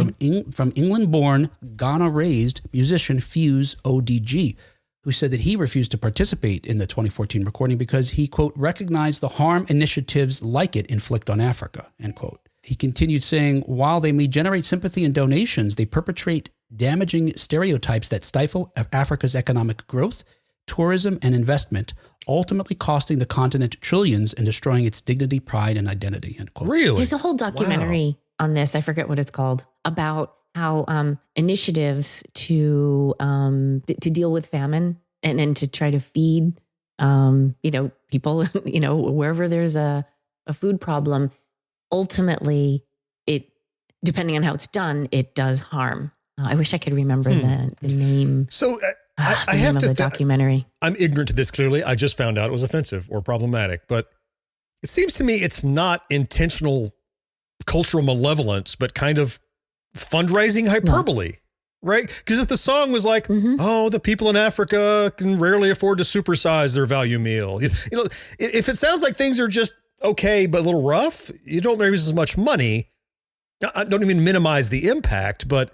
from England-born, Ghana-raised musician Fuse ODG, who said that he refused to participate in the 2014 recording because he, quote, recognized the harm initiatives like it inflict on Africa, end quote. He continued saying, while they may generate sympathy and donations, they perpetrate damaging stereotypes that stifle Africa's economic growth, tourism, and investment, ultimately costing the continent trillions and destroying its dignity, pride, and identity, end quote. Really? There's a whole documentary on this. I forget what it's called, about how initiatives to deal with famine and to try to feed, people, wherever there's a food problem, ultimately it, depending on how it's done, it does harm. I wish I could remember the name. So I have to the documentary. I'm ignorant to this. Clearly, I just found out it was offensive or problematic, but it seems to me it's not intentional cultural malevolence, but kind of fundraising hyperbole, right? Because if the song was like, "Oh, the people in Africa can rarely afford to supersize their value meal," if it sounds like things are just okay but a little rough, you don't raise as much money. I don't even minimize the impact, but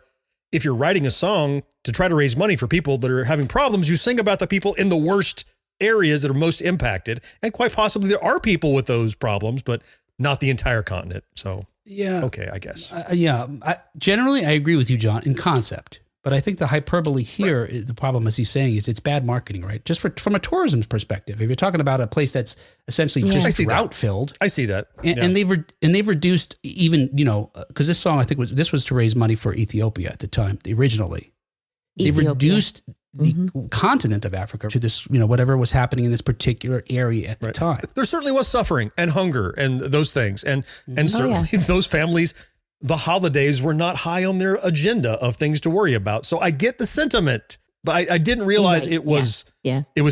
if you're writing a song to try to raise money for people that are having problems, you sing about the people in the worst areas that are most impacted. And quite possibly there are people with those problems, but not the entire continent. So, okay, I guess. Generally, I agree with you, John, in concept. But I think the hyperbole here, the problem, as he's saying, is it's bad marketing, right? Just from a tourism perspective. If you're talking about a place that's essentially just drought filled, I see that, and they've reduced even because this song, I think this was to raise money for Ethiopia at the time originally. They've reduced the continent of Africa to this whatever was happening in this particular area at the time. There certainly was suffering and hunger and those things, and certainly those families. The holidays were not high on their agenda of things to worry about. So I get the sentiment, but I didn't realize it was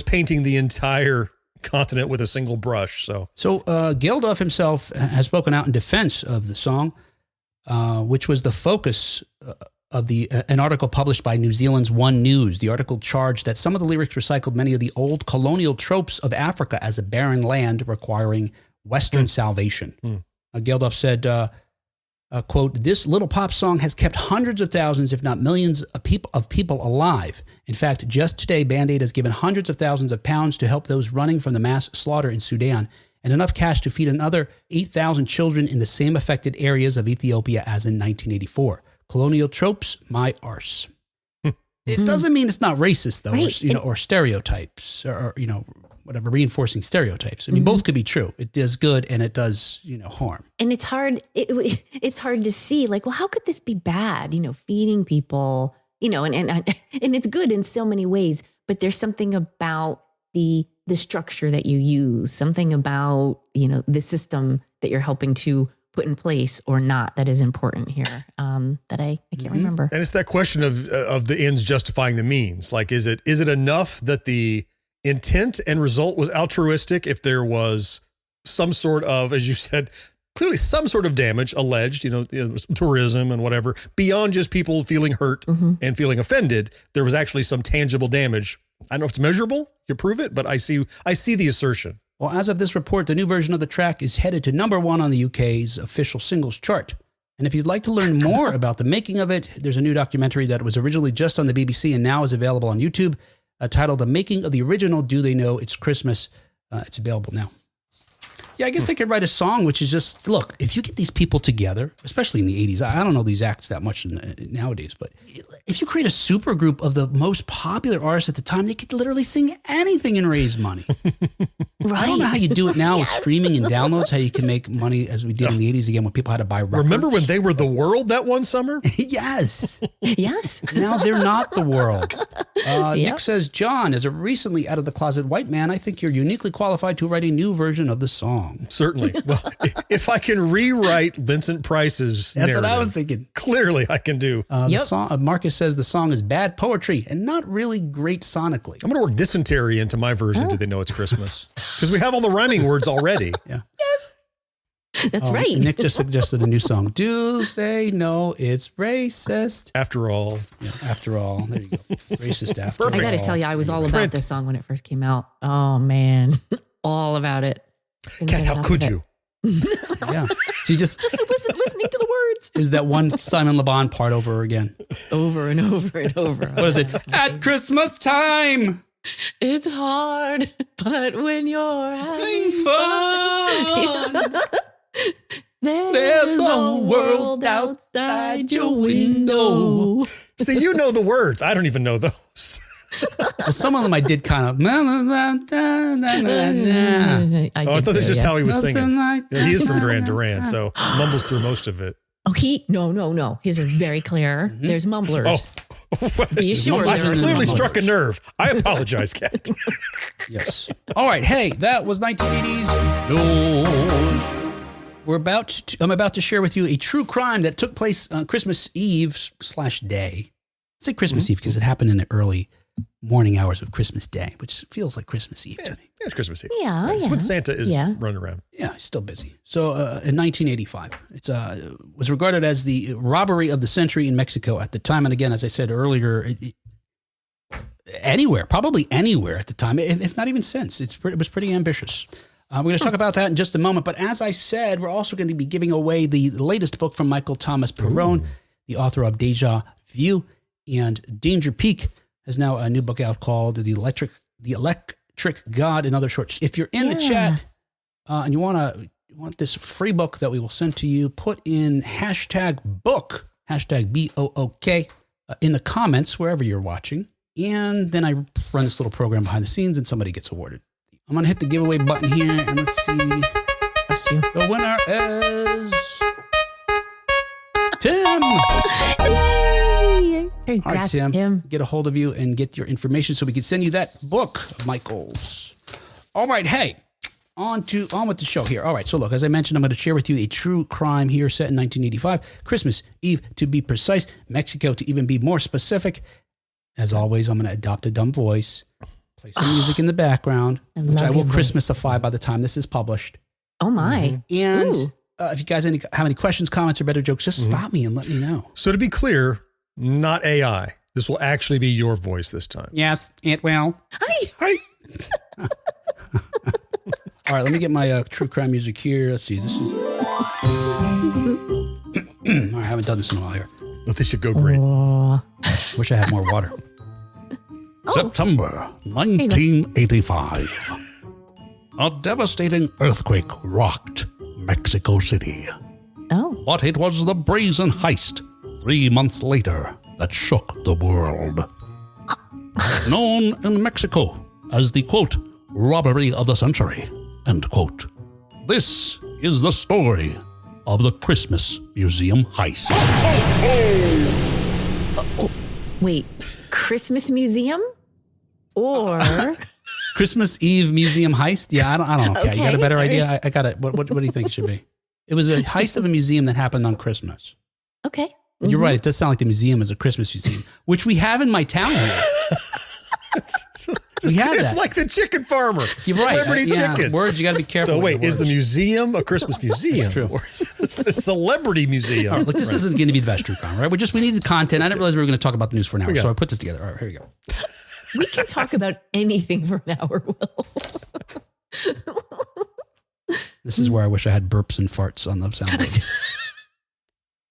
painting the entire continent with a single brush. So Geldof himself has spoken out in defense of the song, which was the focus of an article published by New Zealand's One News. The article charged that some of the lyrics recycled many of the old colonial tropes of Africa as a barren land requiring Western salvation. Geldof said, quote, this little pop song has kept hundreds of thousands, if not millions of people alive. In fact, just today, Band-Aid has given hundreds of thousands of pounds to help those running from the mass slaughter in Sudan, and enough cash to feed another 8,000 children in the same affected areas of Ethiopia as in 1984. Colonial tropes, my arse. It doesn't mean it's not racist, though, or stereotypes, or whatever, reinforcing stereotypes. I mean, both could be true. It does good and it does, harm. And it's hard. It's hard to see, like, well, how could this be bad? Feeding people, and it's good in so many ways. But there's something about the structure that you use, something about the system that you're helping to put in place or not that is important here. That I can't remember. And it's that question of the ends justifying the means. Like, is it enough that the intent and result was altruistic if there was some sort of, as you said, clearly some sort of damage alleged, tourism and whatever, beyond just people feeling hurt and feeling offended, there was actually some tangible damage. I don't know if it's measurable, you can prove it, but I see the assertion. Well, as of this report, the new version of the track is headed to #1 on the UK's official singles chart. And if you'd like to learn more about the making of it, there's a new documentary that was originally just on the BBC and now is available on YouTube, titled The Making of the Original Do They Know It's Christmas? It's available now. Yeah, I guess they could write a song which is just, look, if you get these people together, especially in the 80s, I don't know these acts that much nowadays, but if you create a super group of the most popular artists at the time, they could literally sing anything and raise money. Right. I don't know how you do it now with streaming and downloads, how you can make money as we did in the 80s again when people had to buy records. Remember when they were the world that one summer? Yes. Yes. Now they're not the world. Nick says, John, as a recently out of the closet white man, I think you're uniquely qualified to write a new version of the song. Certainly. Well, if I can rewrite Vincent Price's That's narrative, what I was thinking. Clearly I can do. The song, Marcus says the song is bad poetry and not really great sonically. I'm going to work dysentery into my version. Do they know it's Christmas? Because we have all the rhyming words already. Yeah. Yes. That's right. Nick just suggested a new song. Do they know it's racist? After all. Yeah, after all. There you go. Racist after all. I got to tell you, I was all about this song when it first came out. Oh, man. All about it. Kat, how could you? Yeah. She just... I wasn't listening words. Is that one Simon Le Bon part over again? Over and over and over. What is it? At Christmas time. It's hard, but when you're having fun, there's a world outside your window. See, you know the words. I don't even know those. Well, some of them I did kind of. I thought that's just how he was singing. He is from Duran Duran, so mumbles through most of it. Oh, no. His are very clear. Mm-hmm. There's mumblers. Oh. Be sure I there are clearly mumblers. struck a nerve. I apologize, Kat. Yes. All right. Hey, that was 1980s news. I'm about to share with you a true crime that took place on Christmas Eve/day. I say Christmas Eve because it happened in the early morning hours of Christmas Day, which feels like Christmas Eve to me. It's Christmas Eve. Yeah, It's when Santa is running around. Yeah, he's still busy. So in 1985, it was regarded as the robbery of the century in Mexico at the time. And again, as I said earlier, probably anywhere at the time, if not even since. It was pretty ambitious. We're going to talk about that in just a moment. But as I said, we're also going to be giving away the latest book from Michael Thomas Perrone, the author of Deja Vu and Danger Peak. Has now a new book out called The Electric God and Other Shorts. If you're in the chat and you want this free book that we will send to you, put in #book, #BOOK in the comments wherever you're watching. And then I run this little program behind the scenes and somebody gets awarded. I'm going to hit the giveaway button here and let's see. The winner is Tim. Yay! All right, Tim, get a hold of you and get your information so we can send you that book of Michael's. All right, hey, on with the show here. All right, so look, as I mentioned, I'm going to share with you a true crime here set in 1985, Christmas Eve to be precise, Mexico to even be more specific. As always, I'm going to adopt a dumb voice, play some music in the background, which I will Christmasify by the time this is published. Oh, my. And if you guys have any questions, comments, or better jokes, just stop me and let me know. So to be clear, not AI. This will actually be your voice this time. Yes, it will. Hi. All right, let me get my true crime music here. Let's see. This is. I haven't done this in a while here. But they should go great. Wish I had more water. September 1985. A devastating earthquake rocked Mexico City. Oh. But it was the brazen heist 3 months later that shook the world. Known in Mexico as the, quote, robbery of the century, end quote. This is the story of the Christmas Museum heist. Wait, Christmas Museum? Or... Christmas Eve Museum heist? Yeah, I don't know. Okay, you got a better idea? I got it. What do you think it should be? It was a heist of a museum that happened on Christmas. Okay. And you're right. It does sound like the museum is a Christmas museum, which we have in my town here. It's like the chicken farmer. You're right. Celebrity chickens. Words, you got to be careful. So wait, is the museum a Christmas museum? That's true. Or is it a celebrity museum? All right, look, this isn't going to be the best true crime, right? We needed content. I didn't realize we were going to talk about the news for an hour, so I put this together. All right, here we go. We can talk about anything for an hour, Will. This is where I wish I had burps and farts on the soundboard.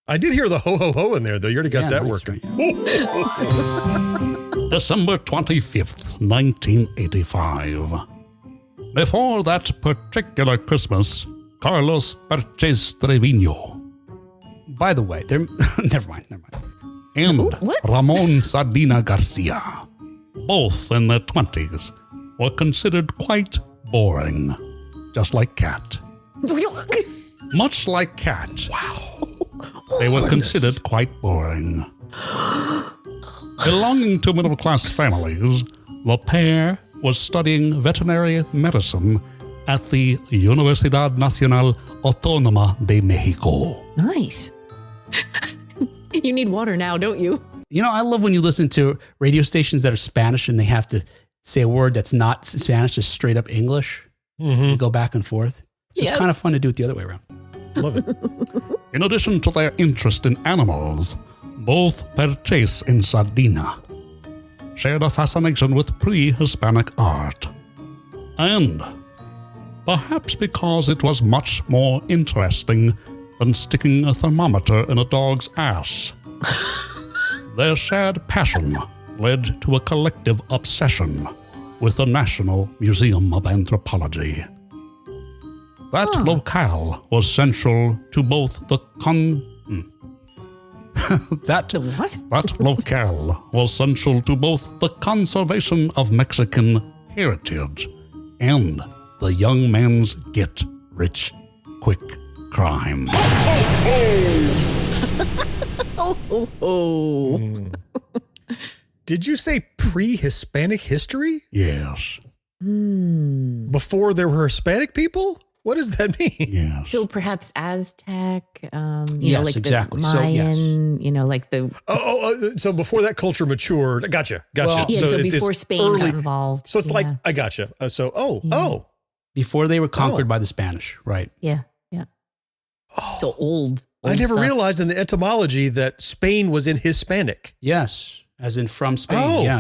I did hear the ho ho ho in there, though. You already got that nice, working. Right, December 25th, 1985. Before that particular Christmas, Carlos purchased Trevino. By the way, never mind. And what? Ramon Sardina Garcia, both in their 20s, were considered quite boring, just like Kat. Much like Kat. Wow. They were considered quite boring. Belonging to middle-class families, the pair was studying veterinary medicine at the Universidad Nacional Autónoma de Mexico. Nice. You need water now, don't you? You know, I love when you listen to radio stations that are Spanish and they have to say a word that's not Spanish, just straight up English. You go back and forth. It's kind of fun to do it the other way around. Love it. In addition to their interest in animals, both Perches and Sardina shared a fascination with pre-Hispanic art. And, perhaps because it was much more interesting than sticking a thermometer in a dog's ass. Their shared passion led to a collective obsession with the National Museum of Anthropology. That locale was central to both the That locale was central to both the conservation of Mexican heritage and the young man's get-rich-quick crime. Did you say pre-Hispanic history? Yes. Before there were Hispanic people? What does that mean? Yes. So perhaps Aztec, Yes, like exactly. the So, Mayan, like the... So before that culture matured, gotcha. Well, Yeah, so it's before Spain early, got involved. So it's like, I gotcha. Before they were conquered by the Spanish, right? Yeah. So old I never stuff. realized in the etymology that Spain was in Hispanic. Yes, as in from Spain. Oh. Yeah.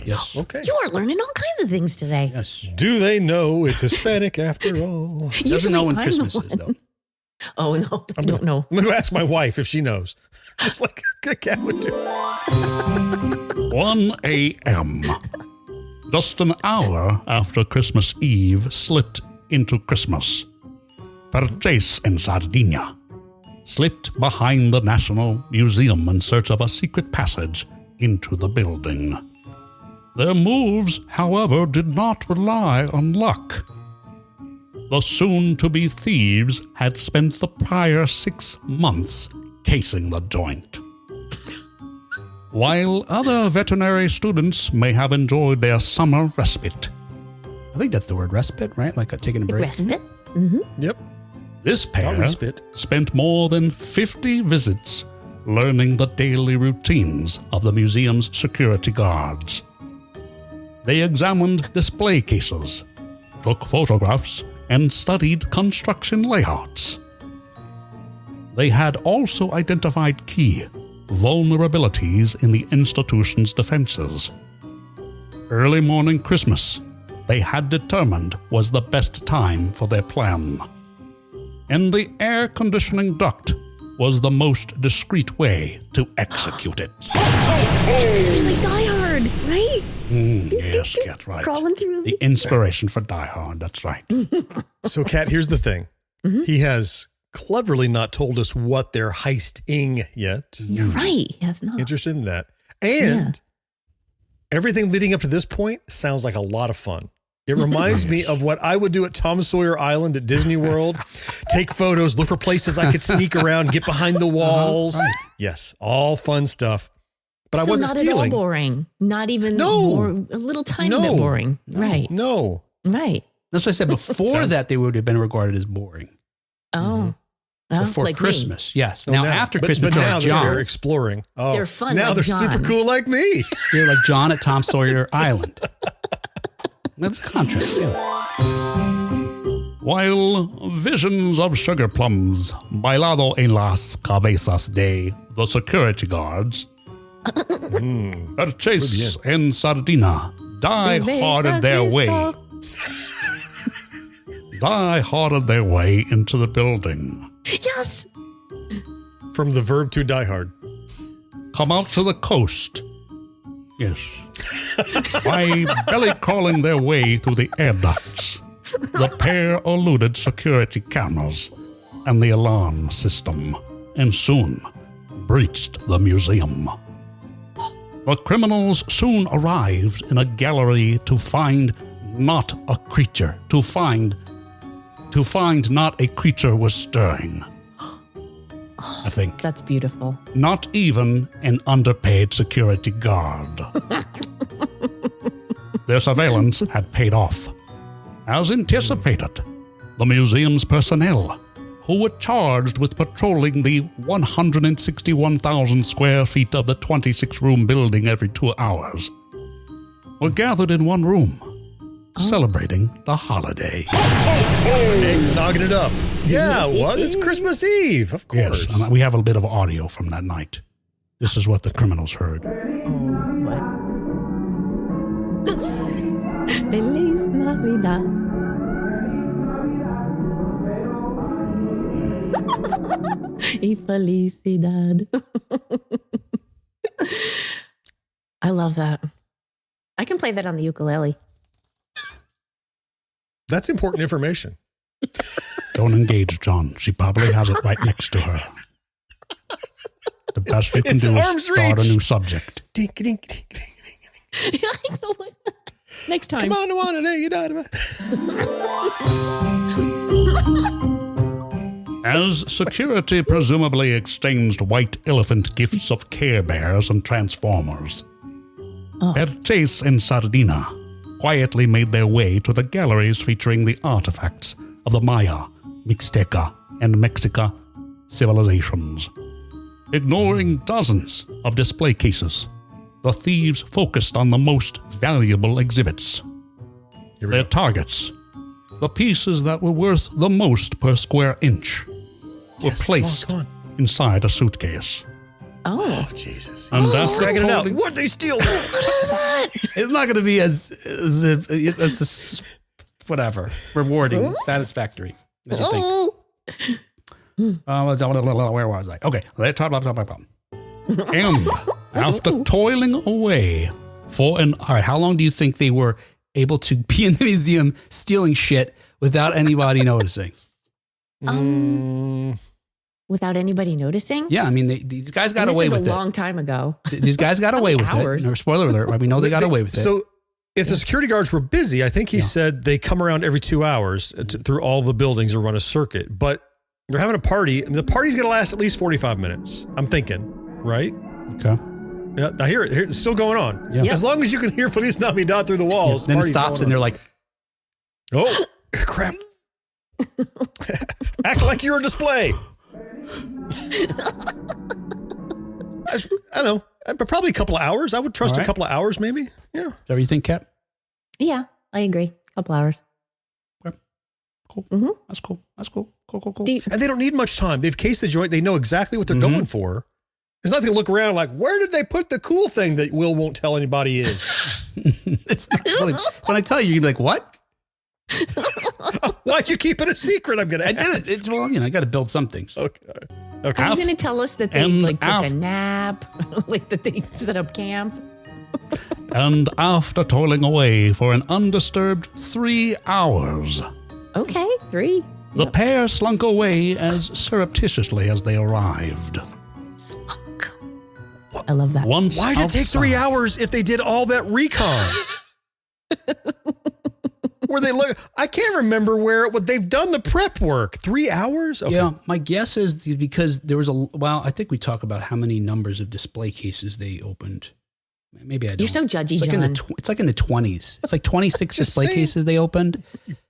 Yes. Okay. You are learning all kinds of things today. Yes. Do they know it's Hispanic after all? Doesn't know when I'm Christmas the is, one. though. Oh, no. I don't know. I'm going to ask my wife if she knows. Just like a cat would do. 1 a.m. Just an hour after Christmas Eve slipped into Christmas, Purchase in Sardinia slipped behind the National Museum in search of a secret passage into the building. Their moves, however, did not rely on luck. The soon-to-be thieves had spent the prior 6 months casing the joint. While other veterinary students may have enjoyed their summer respite. I think that's the word, respite, right? Like taking a break. Respite? Yep. This pair respite. spent more than 50 visits learning the daily routines of the museum's security guards. They examined display cases, took photographs, and studied construction layouts. They had also identified key vulnerabilities in the institution's defenses. Early morning Christmas, they had determined was the best time for their plan. And the air conditioning duct was the most discreet way to execute it. It's going to be like Die Hard, right? Yes, Kat, right. Crawling through The inspiration for Die Hard, that's right. So, Kat, here's the thing. He has cleverly not told us what they're heisting yet. You're right. He has not. Interested in that. And everything leading up to this point sounds like a lot of fun. It reminds me of what I would do at Tom Sawyer Island at Disney World. Take photos, look for places I could sneak around, get behind the walls. Right. Yes, all fun stuff. But So I wasn't not stealing. at all boring. Not even a little tiny No. bit boring. Right. No. Right. That's what I said. Before that, they would have been regarded as boring. Oh. Oh, Before like me. Christmas, yes. Oh, Now, after Christmas, but they're now like they're John. exploring. Oh, They're fun now like they're John. super cool like me. They're like John at Tom Sawyer Island. That's a contrast, yeah. While visions of sugar plums, bailado en las cabezas de the security guards, Purchase en Sardina die-harded their way into the building. Yes. From the verb to die hard. Come out to the coast. Yes. By belly crawling their way through the air ducts, the pair eluded security cameras and the alarm system, and soon breached the museum. The criminals soon arrived in a gallery to find not a creature, to find not a creature was stirring. I think. That's beautiful. Not even an underpaid security guard. Their surveillance had paid off. As anticipated, the museum's personnel, who were charged with patrolling the 161,000 square feet of the 26-room building every 2 hours, were gathered in one room, celebrating the holiday. Nogging it up. Yeah, what? It's Christmas Eve, of course. Yes, and we have a bit of audio from that night. This is what the criminals heard. What? Feliz Navidad. Y felicidad. I love that. I can play that on the ukulele. That's important information. Don't engage, John. She probably has it right next to her. The best you can do is start a new subject. Dink, dink, dink, dink. I know. Next time. Come on, you know. As security presumably exchanged white elephant gifts of Care Bears and Transformers, Perchase and Sardina quietly made their way to the galleries featuring the artifacts of the Maya, Mixteca, and Mexica civilizations. Ignoring dozens of display cases, the thieves focused on the most valuable exhibits. Their targets, the pieces that were worth the most per square inch, were placed inside a suitcase. Oh, Jesus. And dragging it out. What'd they steal? It's not going to be as whatever, rewarding, satisfactory. As you think. Where was I? Okay, let's talk about. And after toiling away for an... All right, how long do you think they were able to be in the museum stealing shit without anybody noticing? Without anybody noticing? Yeah, I mean, these guys got away with it. This is a long time ago. These guys got away with it. No, spoiler alert, right? We know they got away with it. So if the security guards were busy, I think he said they come around every 2 hours through all the buildings or run a circuit. But they're having a party, and the party's going to last at least 45 minutes, I'm thinking, right? Okay. Yeah, I hear it. It's still going on. Yeah. As long as you can hear Feliz Navidad through the walls. Then it stops, and they're like, oh, crap. Act like you're a display. I don't know. Probably a couple of hours. I would trust a couple of hours, maybe. Yeah. Is that what you think, Kat? Yeah, I agree. A couple hours. Okay. Cool. Mm-hmm. That's cool. Cool. And they don't need much time. They've cased the joint. They know exactly what they're going for. It's not they look around like, where did they put the cool thing that Will won't tell anybody is? It's not really, when I tell you, you'd be like, what? Why'd you keep it a secret? I'm going to ask. I did it. Well, I got to build some things. Okay. Are you going to tell us that they took a nap? Like that they set up camp? And after toiling away for an undisturbed 3 hours. Okay, 3. The pair slunk away as surreptitiously as they arrived. Slunk. I love that. Why'd it take 3 hours if they did all that recon? Where they look, I can't remember what they've done the prep work. 3 hours? Okay. Yeah, my guess is because there was I think we talk about how many numbers of display cases they opened. Maybe I don't. You're so judgy, John. It's like in the 20s. It's like 26 display cases they opened.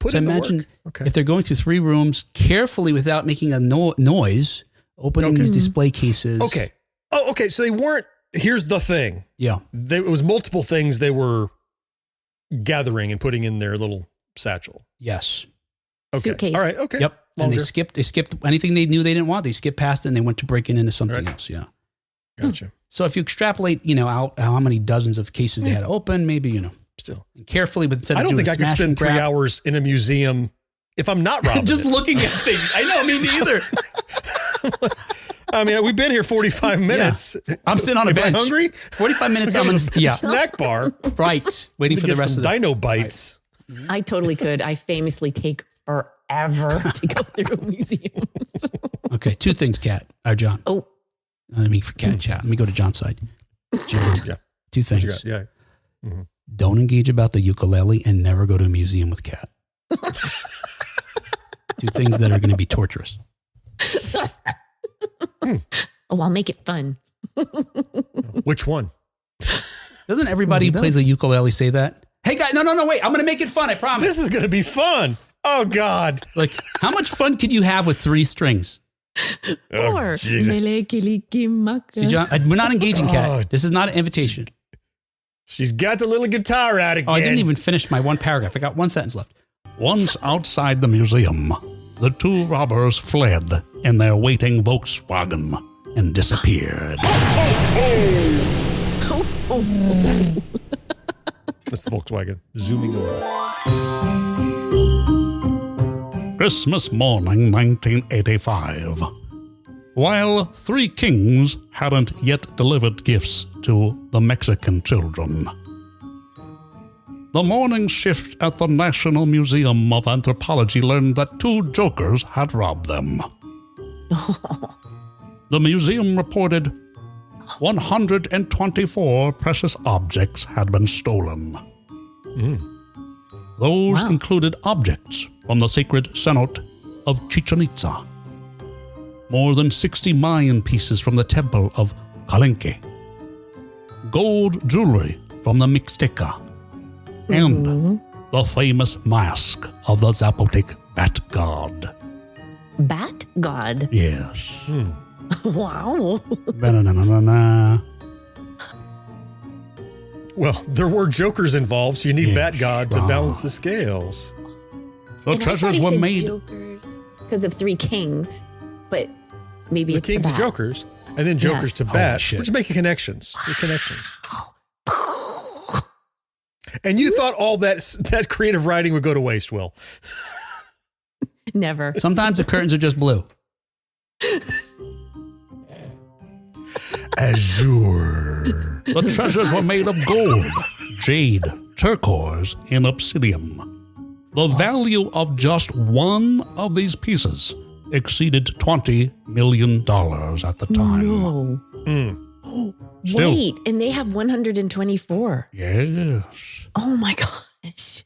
So imagine if they're going through 3 rooms carefully without making a noise, opening these display cases. Okay. Oh, okay. So they weren't, here's the thing. Yeah. It was multiple things they were gathering and putting in their little satchel. Yes. Okay. Suitcase. All right. Okay. Yep. Longer. And they skipped anything they knew they didn't want. They skipped past it and they went to breaking into something else. Yeah. Gotcha. So if you extrapolate, out how many dozens of cases they had to open, maybe, Still. Carefully, but instead of I don't think I could spend 3 hours in a museum if I'm not robbing just looking at things. I know, me neither. I mean, we've been here 45 minutes. Yeah. I'm sitting on a bench. I'm hungry. 45 minutes. I'm snack bar. Right. Waiting for the rest some of the dino bites. Right. I totally could. I famously take forever to go through museums. Okay. 2 things, Kat. Or John. Oh. Let me for Kat and chat. Let me go to John's side. John, 2 things. Yeah. Mm-hmm. Don't engage about the ukulele and never go to a museum with Kat. 2 things that are going to be torturous. Oh, I'll make it fun. Which one? Doesn't everybody who plays a ukulele say that? Hey, guys, no, wait. I'm going to make it fun. I promise. This is going to be fun. Oh, God. Like, how much fun could you have with 3 strings? 4. See, John, we're not engaging, Kat. This is not an invitation. She's got the little guitar out again. Oh, I didn't even finish my 1 paragraph. I got 1 sentence left. Once outside the museum, the 2 robbers fled in their waiting Volkswagen and disappeared. That's the Volkswagen zooming over. Christmas morning, 1985. while 3 kings hadn't yet delivered gifts to the Mexican children. The morning shift at the National Museum of Anthropology learned that 2 jokers had robbed them. The museum reported 124 precious objects had been stolen. Those included objects from the sacred cenote of Chichen Itza, more than 60 Mayan pieces from the temple of Palenque, gold jewelry from the Mixteca, and the famous mask of the Zapotec bat god. Bat god? Yes. Wow. Ba-na-na-na-na-na. Well, there were jokers involved, so you need Bat God to balance the scales. The treasures were made. Because of 3 kings, but maybe The it's kings the and bat. jokers, and then jokers to bat, shit. which make connections. The connections. And you thought all that creative writing would go to waste, Will. Never. Sometimes the curtains are just blue. Azure. The treasures were made of gold, jade, turquoise, and obsidian. The value of just one of these pieces exceeded $20 million at the time. No. Still. Wait, and they have 124. Yes. Oh my gosh.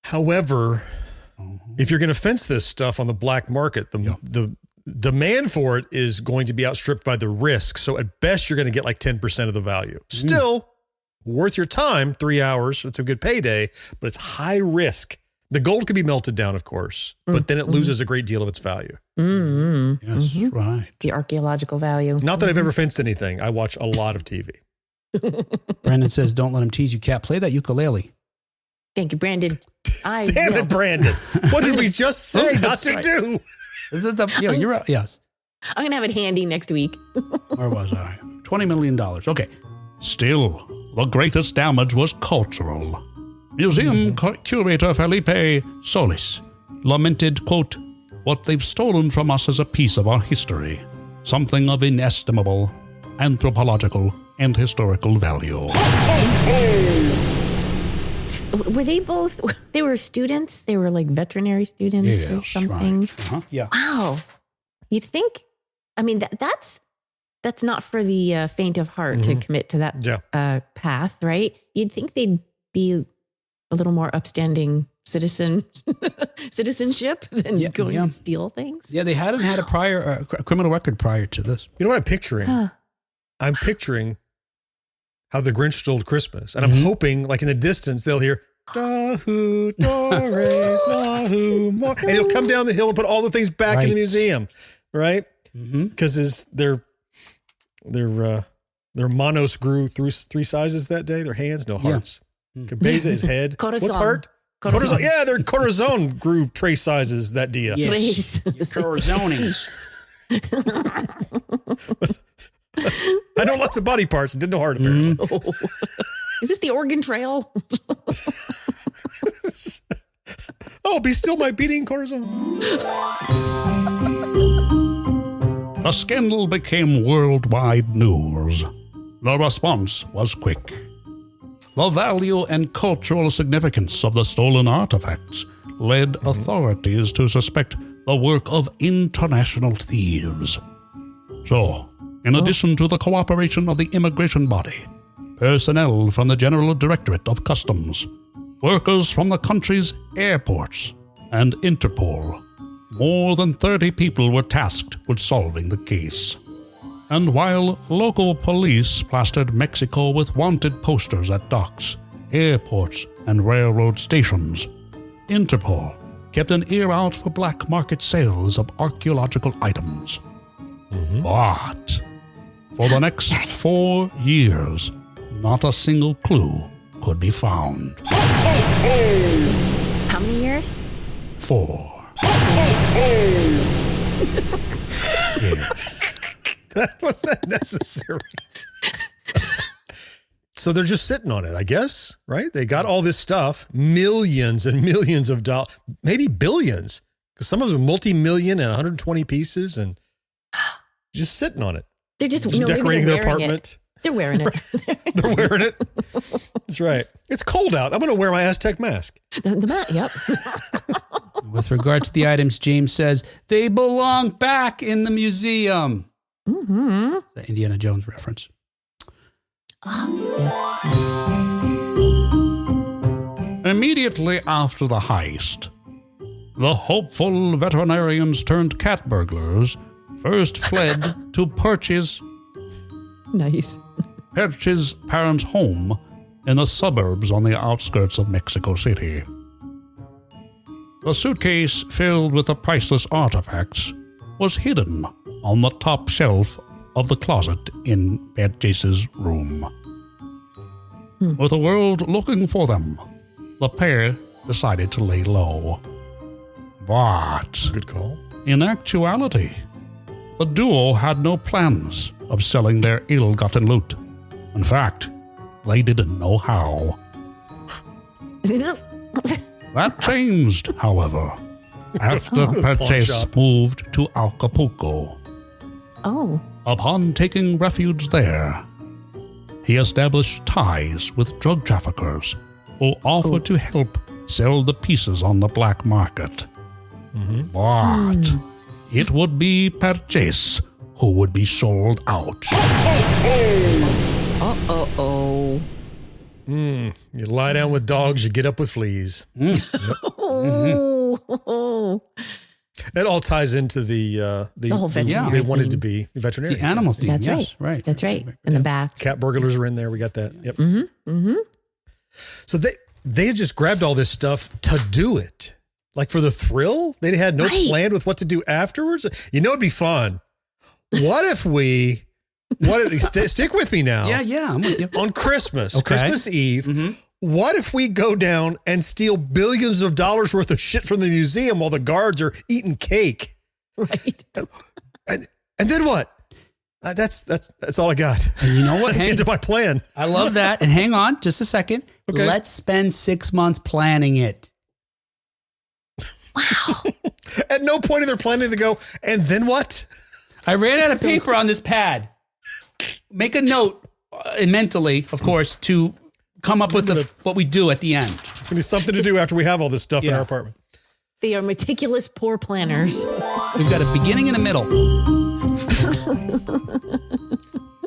However, if you're going to fence this stuff on the black market, the demand for it is going to be outstripped by the risk. So at best, you're going to get like 10% of the value. Still worth your time, 3 hours. It's a good payday, but it's high risk. The gold could be melted down, of course, but then it loses a great deal of its value. Yes, right. The archaeological value. Not that I've ever fenced anything. I watch a lot of TV. Brandon says, don't let him tease you, Cat. Play that ukulele. Thank you, Brandon. I Damn will. it, Brandon. What did we just say not That's to right. do? This is the, you're right. Yes. I'm going to have it handy next week. Where was I? $20 million. Okay. Still, the greatest damage was cultural. Museum curator Felipe Solis lamented, quote, "What they've stolen from us is a piece of our history, something of inestimable anthropological and historical value." Were they both, they were students? They were like veterinary students or something? Right. Uh-huh. Yeah. Wow. You'd think, I mean, that's not for the faint of heart to commit to that path, right? You'd think they'd be a little more upstanding citizenship than going to steal things. Yeah, they hadn't had a prior criminal record prior to this. You know what I'm picturing? Huh. I'm picturing how the Grinch stole Christmas. And I'm hoping, like in the distance, they'll hear, "Dahu, Dore, Dahu, Mo," and he'll come down the hill and put all the things back in the museum, right? Because their manos grew through 3 sizes that day. Their hands, no hearts. Cabeza, his head. Corazon. What's heart? Corazon. Yeah, their corazon grew 3 sizes that dia. Yes. Corozones. I know lots of body parts and didn't know heart, apparently. Is this the Oregon Trail? Oh, be still my beating corazon. The scandal became worldwide news. The response was quick. The value and cultural significance of the stolen artifacts led authorities to suspect the work of international thieves. So, in addition to the cooperation of the immigration body, personnel from the General Directorate of Customs, workers from the country's airports, and Interpol, more than 30 people were tasked with solving the case. And while local police plastered Mexico with wanted posters at docks, airports, and railroad stations, Interpol kept an ear out for black market sales of archaeological items. But for the next 4 years, not a single clue could be found. How many years? 4. Was that necessary? So they're just sitting on it, I guess, right? They got all this stuff, millions and millions of dollars, maybe billions, because some of them multi-million and 120 pieces and just sitting on it. They're just decorating their apartment. They're wearing it. They're wearing it. That's right. It's cold out. I'm going to wear my Aztec mask. The mat, yep. With regard to the items, James says, they belong back in the museum. Mm-hmm. The Indiana Jones reference. Immediately after the heist, the hopeful veterinarians turned cat burglars first fled to Perch's parents' home in the suburbs on the outskirts of Mexico City. The suitcase filled with the priceless artifacts was hidden on the top shelf of the closet in Perch's room. With the world looking for them, the pair decided to lay low. But good call. In actuality, the duo had no plans of selling their ill-gotten loot. In fact, they didn't know how. That changed, however, after Perches moved to Acapulco. Oh. Upon taking refuge there, he established ties with drug traffickers who offered to help sell the pieces on the black market. But it would be Perches who would be sold out. You lie down with dogs, you get up with fleas. Yep. That all ties into the whole veterinary they wanted theme. to be veterinarians. The animal theme, That's yes, right. That's right. And the bats. Cat burglars are in there. We got that. Yep. So they had just grabbed all this stuff to do it. Like for the thrill? They had no plan with what to do afterwards? You know it'd be fun. What if we... stick with me now. Yeah, I'm with you. On Christmas, Okay. Christmas Eve, what if we go down and steal billions of dollars worth of shit from the museum while the guards are eating cake? Right. And then what? That's all I got. And you know what? That's the end of my plan. I love that. And hang on just a second. Okay. Let's spend 6 months planning it. Wow. At no point are they planning to go, and then what? I ran out of paper on this pad. Make a note mentally, of course, to come up with what we do at the end. We need something to do after we have all this stuff in Yeah. our apartment. They are meticulous, poor planners. We've got a beginning and a middle.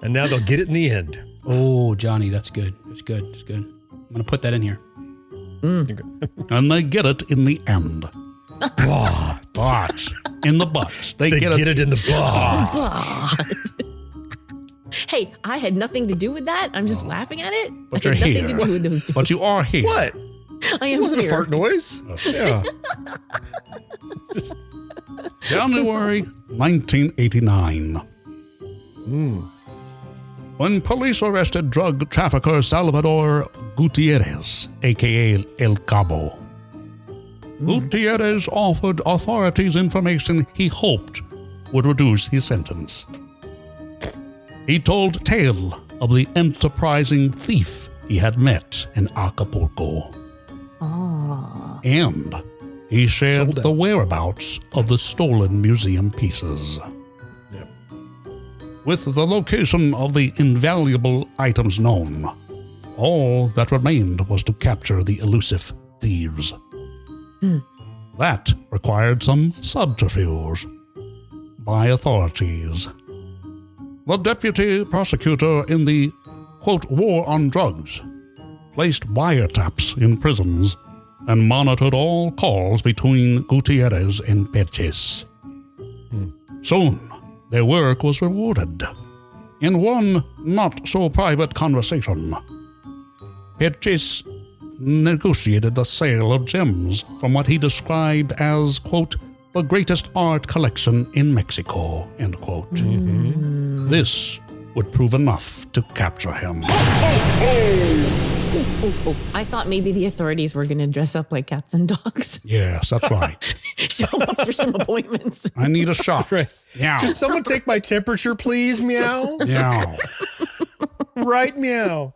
And now they'll get it in the end. Oh, Johnny, that's good. That's good. That's good. I'm going to put that in here. And they get it in the end. But in the butt. They get it in the butt. Hey, I had nothing to do with that. I'm just laughing at it. But I you're had here. nothing to do with those dudes. But you are here. What? I am It wasn't here. a fart noise. Yeah. January 1989. When police arrested drug trafficker Salvador Gutierrez, a.k.a. El Cabo. Gutierrez offered authorities information he hoped would reduce his sentence. He told tale of the enterprising thief he had met in Acapulco. And he shared the whereabouts of the stolen museum pieces. Yep. With the location of the invaluable items known, all that remained was to capture the elusive thieves. That required some subterfuge by authorities. The deputy prosecutor in the, quote, war on drugs placed wiretaps in prisons and monitored all calls between Gutierrez and Perches. Soon, their work was rewarded. In one not-so-private conversation, Perches negotiated the sale of gems from what he described as, quote, the greatest art collection in Mexico, end quote. This would prove enough to capture him. I thought maybe the authorities were going to dress up like cats and dogs. Yes, that's right. Show up for some appointments. I need a shot. Right. Meow. Could someone take my temperature, please? Meow. Meow. Right, meow.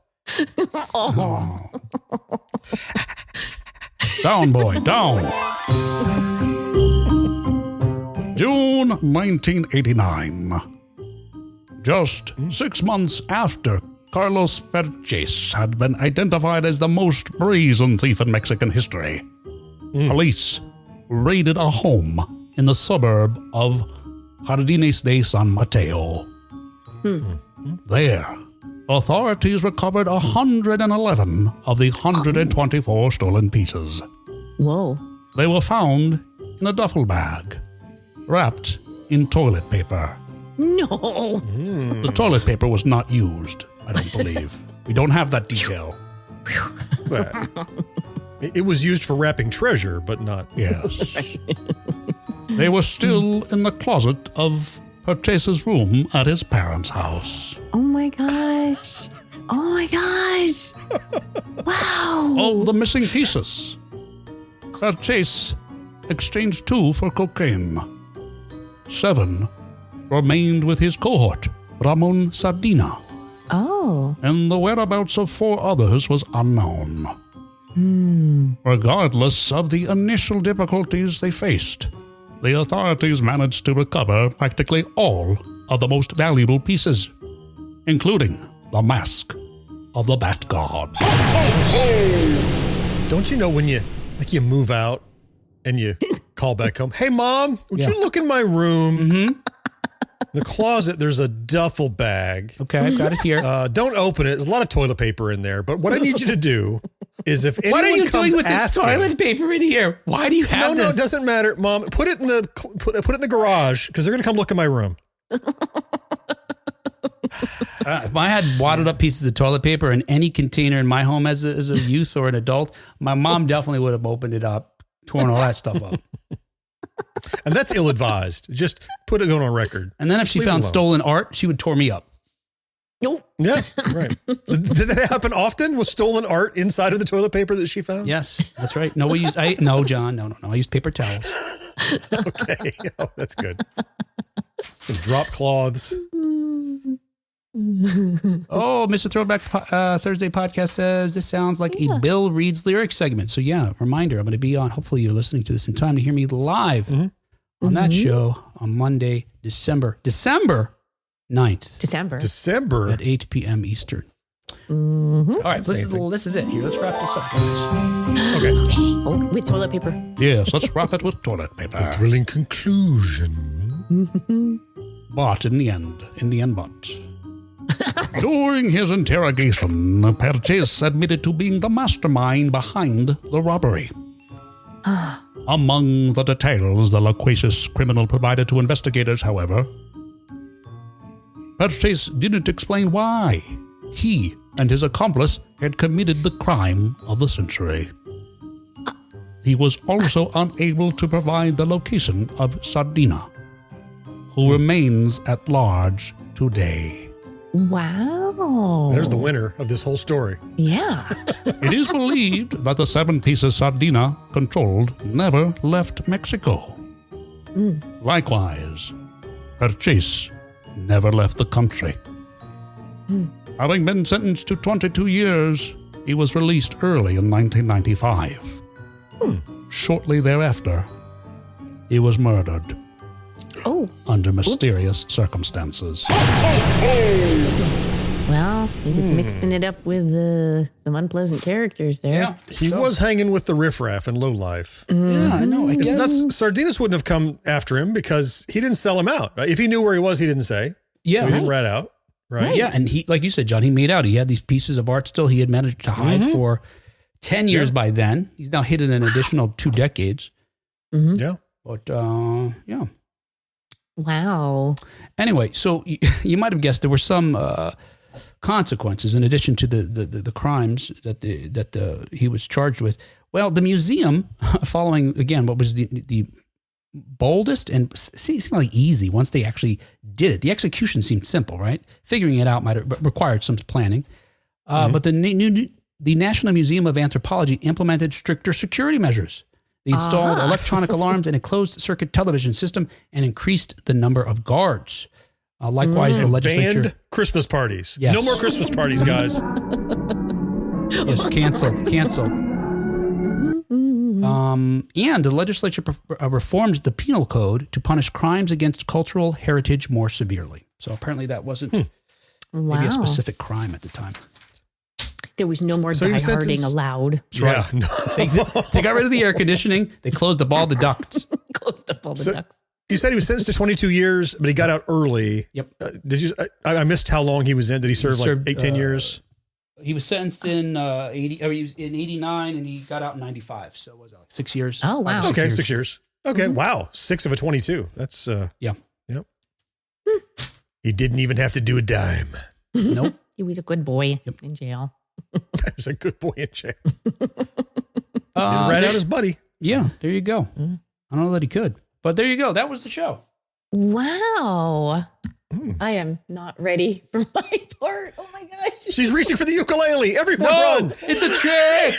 Down, boy, down. June 1989. Just 6 months after Carlos Perches had been identified as the most brazen thief in Mexican history, police raided a home in the suburb of Jardines de San Mateo. There, authorities recovered 111 of the 124 stolen pieces. Whoa. They were found in a duffel bag, wrapped in toilet paper. No. The toilet paper was not used, I don't believe. We don't have that detail. It was used for wrapping treasure, but not... Yes. They were still in the closet of Perches's room at his parents' house. Oh my gosh. Oh my gosh. Wow. Of the missing pieces, Perches exchanged 2 for cocaine. 7 remained with his cohort, Ramon Sardina, Oh. and the whereabouts of 4 others was unknown. Regardless of the initial difficulties they faced, the authorities managed to recover practically all of the most valuable pieces, including the mask of the Bat God. So don't you know when you move out and you call back home, hey, Mom, would you look in my room? In the closet, there's a duffel bag. Okay, I've got it here. Don't open it. There's a lot of toilet paper in there. But what I need you to do is if anyone What are you comes doing with asking, this toilet paper in here? Why do you have this? No, it doesn't matter, Mom. Put it in the put it in the garage because they're gonna come look in my room. If I had wadded up pieces of toilet paper in any container in my home as a youth or an adult, my mom definitely would have opened it up, torn all that stuff up. And that's ill-advised. Just put it on record. And then if she found stolen art, she would tore me up. Nope. Yeah, right. Did that happen often? Was stolen art inside of the toilet paper that she found? Yes, that's right. No, no, John, no. I used paper towels. Okay. Oh, that's good. Some drop cloths. Oh, Mr. Throwback Thursday podcast says this sounds like a Bill Reads lyrics segment. So yeah, reminder, I'm going to be on, hopefully you're listening to this in time to hear me live on that show on Monday, December 9th. December. At 8 p.m. Eastern. All right, this is it. Here, let's wrap this up, guys. Okay. Oh, with toilet paper. Yes, let's wrap it with toilet paper. Thrilling conclusion. But in the end, during his interrogation, Perches admitted to being the mastermind behind the robbery. Among the details the loquacious criminal provided to investigators, however, Perches didn't explain why he and his accomplice had committed the crime of the century. He was also unable to provide the location of Sardina, who remains at large today. Wow. There's the winner of this whole story. Yeah. It is believed that the 7 pieces Sardina controlled never left Mexico. Likewise, Perches never left the country. Having been sentenced to 22 years, he was released early in 1995. Shortly thereafter, he was murdered. Under mysterious circumstances. Well, he was mixing it up with some unpleasant characters there. Yeah, He was hanging with the riffraff and lowlife. Yeah, I know. I guess. It's nuts. Sardinus wouldn't have come after him because he didn't sell him out. Right? If he knew where he was, he didn't say. Yeah, So he didn't rat out. Right. Yeah, and he, like you said, John, he made out. He had these pieces of art still he had managed to hide for 10 years by then. He's now hidden an additional 2 decades. Yeah. But, yeah. Wow. Anyway, so you might have guessed there were some consequences in addition to the crimes that he was charged with. Well, the museum, following, again, what was the boldest and seemingly easy once they actually did it. The execution seemed simple, right? Figuring it out might have required some planning. But the National Museum of Anthropology implemented stricter security measures. They installed electronic alarms and a closed-circuit television system and increased the number of guards. Likewise, the legislature... Banned Christmas parties. Yes. No more Christmas parties, guys. Yes, cancel. And the legislature reformed the penal code to punish crimes against cultural heritage more severely. So apparently that wasn't maybe a specific crime at the time. There was no more die-harding allowed. Yeah. No. They got rid of the air conditioning. They closed up all the ducts. Ducts. You said he was sentenced to 22 years, but he got out early. Yep. Did you? I missed how long he was in. Did he serve like 10 years? He was sentenced in 80. Or he was in 89, and he got out in 95. So what was that, like 6 years? Oh wow. Okay, 6 years. Okay, wow, 6 of a 22. That's yeah. Yep. He didn't even have to do a dime. Nope. He was a good boy in jail. He was a good boy in jail. Rat out his buddy. Yeah, there you go. I don't know that he could, but there you go. That was the show. Wow. I am not ready for my part. Oh my gosh. She's reaching for the ukulele. Everyone run. It's a trick.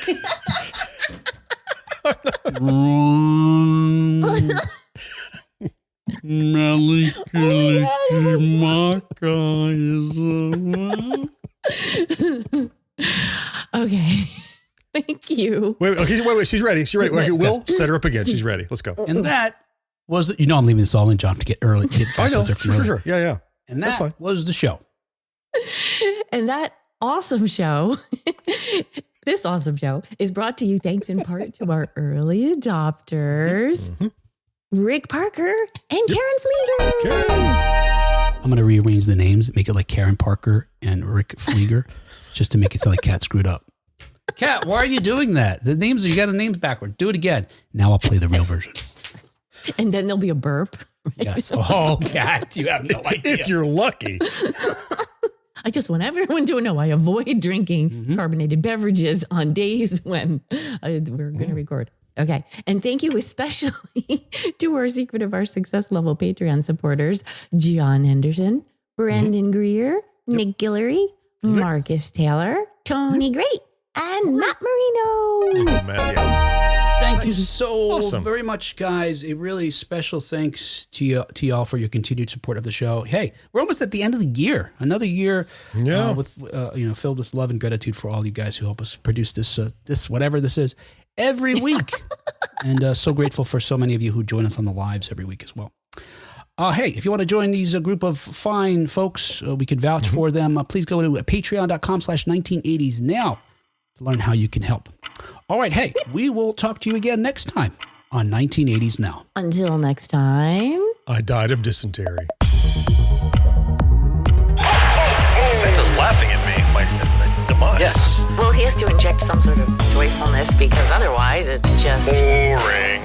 Okay. Thank you. Wait. She's ready. Okay, Will, set her up again. She's ready. Let's go. And that was, I'm leaving this all in, John, to get early. I know. Sure. Yeah. And that was the show. And that awesome show, this awesome show is brought to you thanks in part to our early adopters, Rick Parker and Karen Flieger. I'm going to rearrange the names, make it like Karen Parker and Rick Flieger, just to make it sound like Cat screwed up. Cat, why are you doing that? You got the names backward. Do it again. Now I'll play the real version. And then there'll be a burp. Yes. Oh, Cat, you have no idea. If you're lucky. I just want everyone to know I avoid drinking carbonated beverages on days when we're going to record. Okay. And thank you especially to our Secret of Our Success level Patreon supporters, John Henderson, Brendan Greer, Nick Guillory, Marcus Taylor, Tony Great, and Matt Marino. Thank you so very much, guys. A really special thanks to y'all for your continued support of the show. Hey, we're almost at the end of the year. Another year with filled with love and gratitude for all you guys who help us produce this whatever this is every week. And so grateful for so many of you who join us on the lives every week as well. Hey, if you want to join these group of fine folks, we could vouch for them. Please go to patreon.com/1980s now to learn how you can help. All right. Hey, we will talk to you again next time on 1980s Now. Until next time. I died of dysentery. Santa's laughing at me, my demise. Yes. Well, he has to inject some sort of joyfulness because otherwise it's just boring.